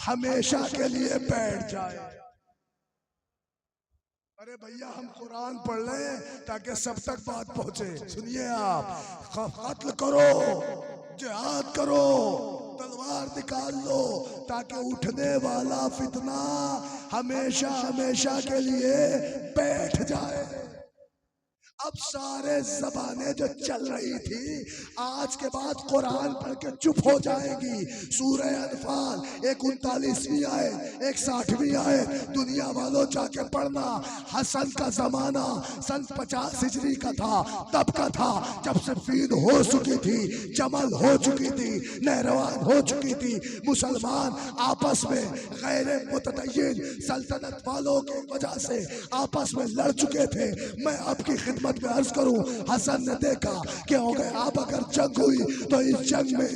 हमेशा के लिए बैठ जाए। अरे भैया हम कुरान पढ़ रहे हैं ताकि सब तक बात पहुंचे। सुनिए आप, कत्ल करो, जिहाद करो, तलवार निकाल लो, ताकि उठने वाला फितना हमेशा हमेशा के लिए बैठ जाए। अब सारे जबानें जो चल रही थी आज के बाद कुरान पढ़ के चुप हो जाएगी। सूरह अनफाल 39वीं आयत, 61वीं आयत, दुनिया वालों जाके पढ़ना। हसन का जमाना सन 50 हिजरी का था, तब का था जब सफीद हो चुकी थी, जमल हो चुकी थी, नहरवान हो चुकी थी। मुसलमान आपस में गैर मुतदय्यिन सल्तनत वालों की वजह से आपस में लड़ चुके थे। मैं आपकी खिदमत में अर्ज करूं, हसन ने देखा कि हो गए अब अगर जंग हुई तो इस जंग में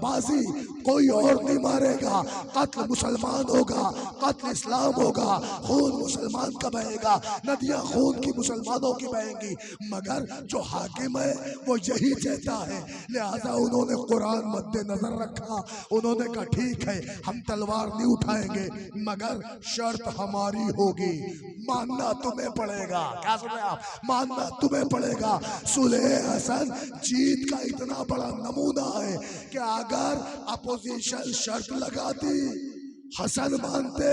बाजी कोई और नहीं मारेगा, कत्ल मुसलमान होगा, कत्ल इस्लाम होगा, खून मुसलमान का बहेगा, नदियां खून की मुसलमानों की बहेंगी। मगर जो हाकिम है वो यही चाहता है, लिहाजा उन्होंने कुरान मद्देनजर रखा। उन्होंने कहा ठीक है हम तलवार नहीं उठाएंगे, मगर शर्त हमारी होगी, मानना तुम्हें पड़ेगा। क्या सुने आप, मानना तुम्हें पड़ेगा। सुलह हसन जीत का इतना बड़ा नमूना है कि अगर अपोजिशन शर्त लगाती, हसन मानते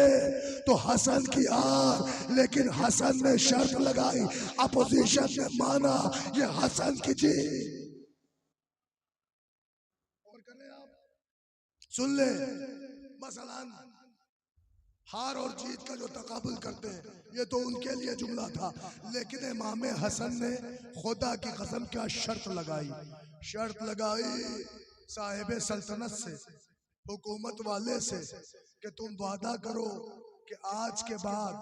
तो हसन की हार, लेकिन हसन ने शर्त लगाई, अपोजिशन ने माना, ये हसन की जीत। और करें आप सुन ले, मसलन हार और जीत का जो तकाबुल करते हैं ये तो उनके लिए जुमला था, लेकिन इमाम हसन ने खुदा की कसम क्या शर्त लगाई, शर्त लगाई साहिब सल्तनत से, हुकूमत वाले से कि तुम वादा करो कि आज के बाद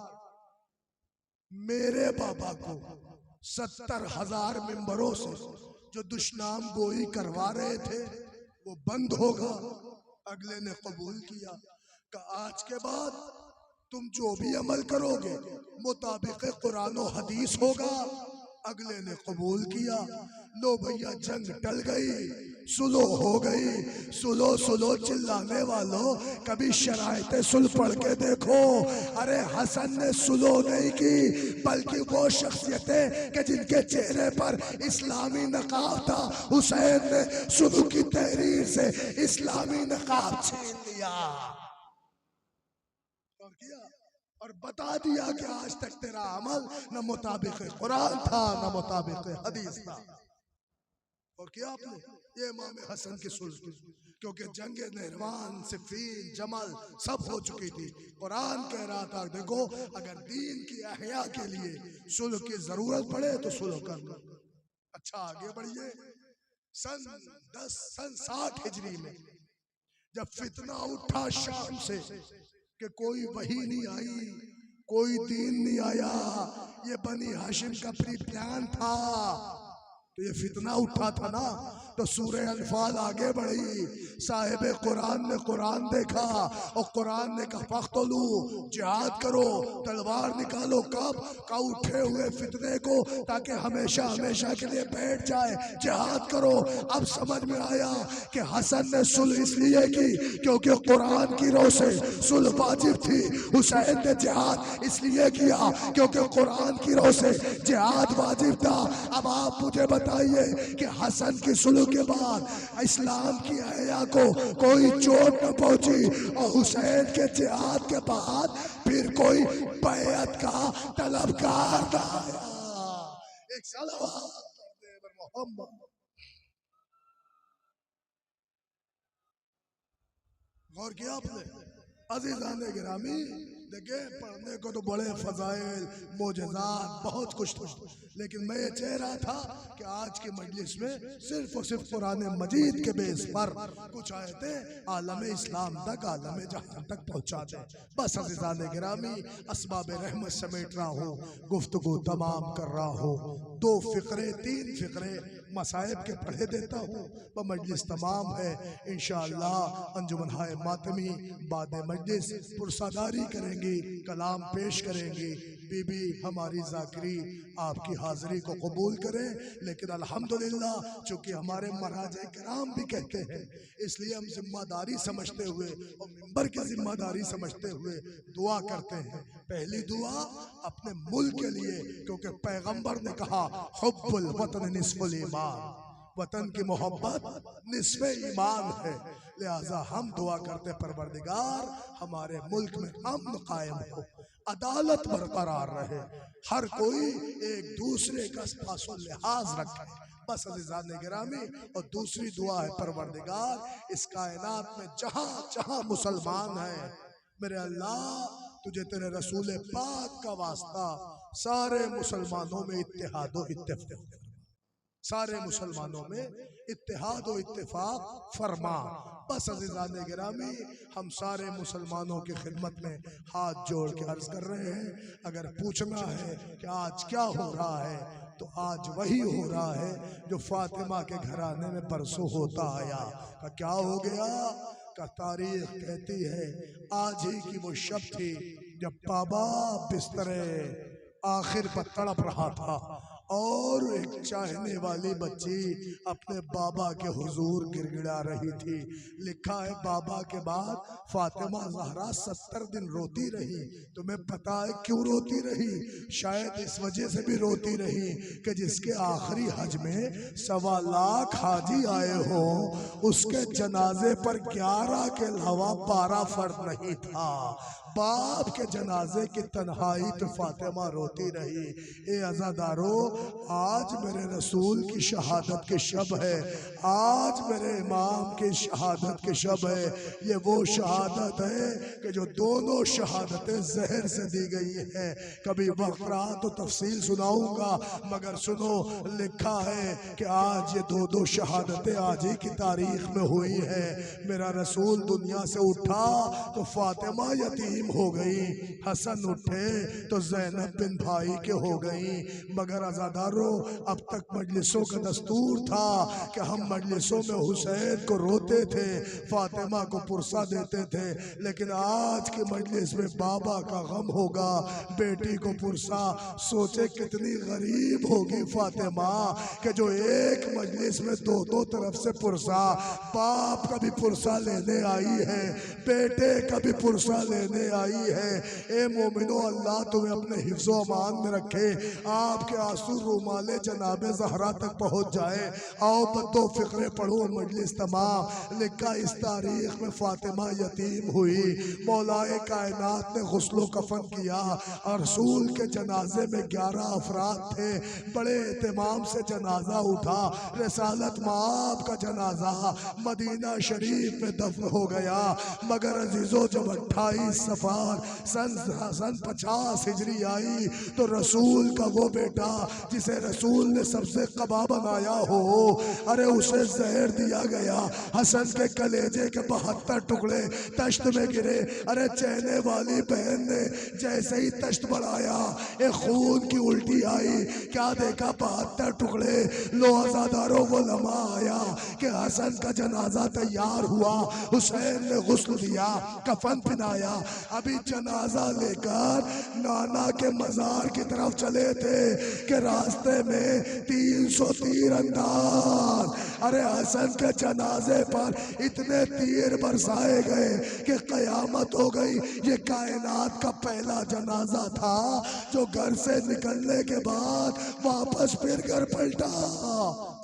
मेरे बाबा को 70,000 मेंबरों से जो दुश्मनाम गोई करवा रहे थे वो बंद होगा। अगले ने कबूल किया कि आज के बाद तुम जो भी अमल करोगे मुताबिक कुरान और हदीस होगा। अगले ने कबूल किया। लो भैया जंग टल गई, सुलो हो गई। सुलो सुलो चिल्लाने वालों कभी शरायते सुल पढ़ के देखो। अरे हसन ने सुलो नहीं की, बल्कि वो शख्सियतें कि जिनके चेहरे पर इस्लामी नकाब था, हुसैन ने सुलू की तहरीर से इस्लामी नकाब छीन लिया और बता दिया कि आज तक तेरा अमल न मुताबिक कुरान था न मुताबिक हदीस था। और क्या आपने ये इमाम हसन की सुल्ह, क्योंकि जंग नहरवान, सिफीन, जमल सब हो चुकी थी। कुरान कह रहा था देखो अगर दीन की अहया के लिए सुलह की जरूरत पड़े तो सुलह करना। अच्छा आगे बढ़िए, सन 60 हिजरी में जब फितना उठा शाम से कि कोई वही नहीं आई, कोई दीन नहीं आया, ये बनी हाशिम का प्री प्लान था तो ये फितना उठा था ना, तो सूरह अनफाल आगे बढ़ी। साहिब कुरान ने कुरान देखा और कुरान ने कहा फख्तलू, जिहाद करो, तलवार निकालो। कब का उठे हुए फितने को, ताकि हमेशा हमेशा के लिए बैठ जाए। जिहाद करो। अब समझ में आया कि हसन ने सुलह इसलिए की क्योंकि कुरान की रो से सुलह वाजिब थी। हुसैन ने जिहाद इसलिए किया क्योंकि कुरान की रो से जिहाद वाजिब था। अब आप मुझे बताइए कि हसन की सुलह के बाद इस्लाम की हया को कोई चोट न पहुंची और हुसैन के जिहाद के बाद फिर कोई बैअत का तलबगार न आया। एक सलावत मोहम्मद। गौर किया आपने अज़ीज़ाने गिरामी? देखे पढ़ने को तो बड़े फजाइल मोजज़ात बहुत कुछ था, लेकिन मैं ये चाह रहा था कि आज की मजलिस में सिर्फ और सिर्फ कुरान मजीद के बेस पर कुछ आयतें आलम इस्लाम तक, आलम जहां तक पहुंचा दें। बस अज़ीज़ाने गिरामी, असबाब रहमत समेट रहा हूँ, गुफ्तगू तमाम कर रहा हूँ। 2 फ़िक्रे 3 फ़िक्रे मसाइब के पढ़े देता हूँ, वह मजलिस तमाम है। इंशाअल्लाह अंजुमन हाय मातमी बाद मजलिस पुरसादारी करेंगे, कलाम पेश करेंगी। बीबी हमारी जाकिरी आपकी हाजिरी को कबूल करें। लेकिन अल्हम्दुलिल्लाह चूँकि हमारे महाराज कराम भी कहते हैं, इसलिए हम जिम्मेदारी समझते हुए और मिंबर की जिम्मेदारी समझते हुए दुआ करते हैं। पहली दुआ अपने मुल्क के लिए, क्योंकि पैगंबर ने कहा हुब्बुल वतन निस्फुल ईमान, वतन की मोहब्बत निस्फे ईमान है। लिहाजा हम दुआ करते परवरदिगार हमारे मुल्क में अमन कायम हो, अदालत बरकरार रहे, हर कोई एक दूसरे का पासो लिहाज रखे। बस अज़ीज़ाने गिरामी। और दूसरी दुआ है परवरदिगार इस कायनात में जहाँ जहाँ मुसलमान हैं, मेरे अल्लाह तुझे तेरे रसूल पाक का वास्ता सारे मुसलमानों में इत्तेहाद व इत्तेफाक, सारे मुसलमानों में इत्तेहाद व इत्तेफाक फरमा। बस अज़ीज़ाने गिरामी, हम सारे मुसलमानों की खिदमत में हाथ जोड़ के अर्ज कर रहे हैं। अगर पूछना है कि आज क्या हो रहा है, तो आज वही हो रहा है जो फातिमा के घराने में परसों होता आया। का क्या हो गया? का तारीख कहती है आज ही की वो शब थी जब बाबा बिस्तरे आखिर पर तड़प रहा था और एक चाहने वाली बच्ची अपने बाबा के हुजूर गिड़गिड़ा रही थी। लिखा है बाबा के बाद फातिमा ज़हरा 70 दिन रोती रही। तुम्हें पता है क्यों रोती रही? शायद इस वजह से भी रोती रही कि जिसके आखिरी हज में 1.25 लाख हाजी आए हो, उसके जनाजे पर 11 के अलावा 12 फर्द नहीं था। बाप के जनाजे की तन्हाई तो फातिमा रोती रही। ए अज़ादारो, आज मेरे रसूल की शहादत की शब है, आज मेरे इमाम की शहादत की शब है। ये वो शहादत है कि जो दोनों शहादतें जहर से दी गई हैं। कभी वक्त रहा तो तफसील सुनाऊंगा, मगर सुनो, लिखा है कि आज ये दो शहादतें आज ही की तारीख में हुई है। मेरा रसूल दुनिया से उठा तो फातिमा यतीम हो गई, हसन उठे तो ज़ैनब बिन भाई के हो गई। मगर अज़ादारो, अब तक मजलिसों का दस्तूर था कि हम मजलिसों में हुसैन को रोते थे, फातिमा को पुरसा देते थे। लेकिन आज की मजलिस में बाबा का गम होगा, बेटी को पुरसा। सोचे कितनी गरीब होगी फातिमा कि जो एक मजलिस में दो तरफ से पुरसा, बाप का भी पुरसा लेने आई है, बेटे का भी पुरसा लेने आई है। ए मोमिनो, अल्लाह तुम्हें अपने हिफ्ज़ो अमान में रखे, आपके आंसू रुमाले जनाबे ज़हरा तक पहुँच जाए। आओ 2 फ़िक्रे पढ़ो मजलिस तमाम। लिखा इस तारीख में फातिमा यतीम हुई, मौलाए कायनात ने गुस्लो कफन किया और रसूल के जनाजे में 11 अफराद थे। बड़े एहतमाम से जनाजा उठा। रसालत माब का जनाजा मदीना शरीफ में दफन हो गया। मगर अजीजों, जब 28 सफर सन 50 हिजरी आई तो रसूल का वो बेटा जिसे रसूल ने सबसे कबा बनाया हो, अरे उसे जहर दिया गया। हसन के कलेजे के 72 टुकड़े तश्त में गिरे। अरे चहने वाली बहन ने जैसे ही तश्त बढ़ाया एक खून की उल्टी आई। क्या देखा 72 टुकड़े। लो अज़ादारों को लम्हा आया कि हसन का जनाजा तैयार हुआ। हुसैन ने गुस्ल दिया, कफन पहनाया। अभी जनाजा लेकर नाना के मजार की तरफ चले थे कि रास्ते में 300 तीर अंदाज। अरे हसन के जनाजे पर इतने तीर बरसाए गए कि कयामत हो गई। ये कायनात का पहला जनाजा था जो घर से निकलने के बाद वापस फिर घर पलटा।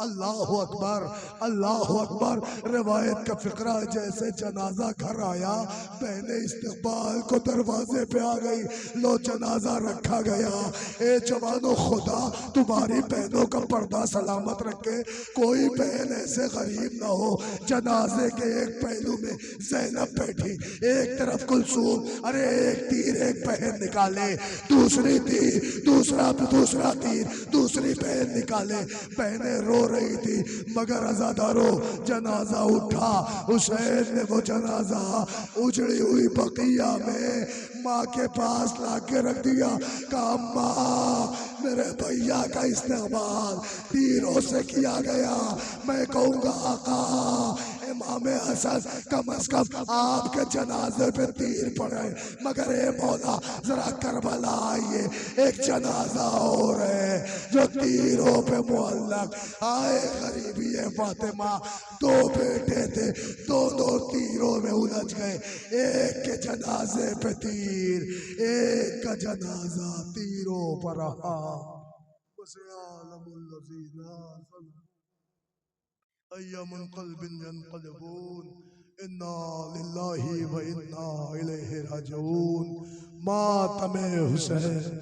अल्लाह अकबर, अल्लाह अकबर। रिवायत का फिक्रा है जैसे जनाजा घर आया पहले इस्तकबाल को दरवाजे पे आ गई। लो जनाजा रखा गया। ए जवानों, खुदा तुम्हारी बहनों का पर्दा सलामत रखे। कोई बहन ऐसे गरीब ना हो। जनाजे के एक पहलू में ज़ैनब बैठी, एक तरफ कुलसूम। अरे एक तीर एक बहन निकाले, दूसरी तीर, दूसरा तीर दूसरी बहन निकाले। बहनें रो रही थी मगर अज़ादारों जनाजा उठा। हुसैन ने वो जनाजा उजड़ी हुई बकिया में माँ के पास लाके रख दिया। कहा माँ, मेरे भैया का इस्तेमाल तीरों से किया गया। मैं कहूँगा आका इमाम हसन कम अज कम आपके जनाजे पे तीर पड़े, मगर ए मौला जरा करबला आइए, एक जनाजा और है जो तीरों पे मुअल्लक। आए गरीबी है फातिमा, 2 बेटे थे, दोनों तीरों में उलझ गए। एक के जनाजे पे तीर, एक का जनाजा तीरों पर रहा। अय्यमुल क़ल्बिन यनक़लिबून, इन्ना लिल्लाहि व इन्ना इलैहि राजिऊन। मातमे हुसैन।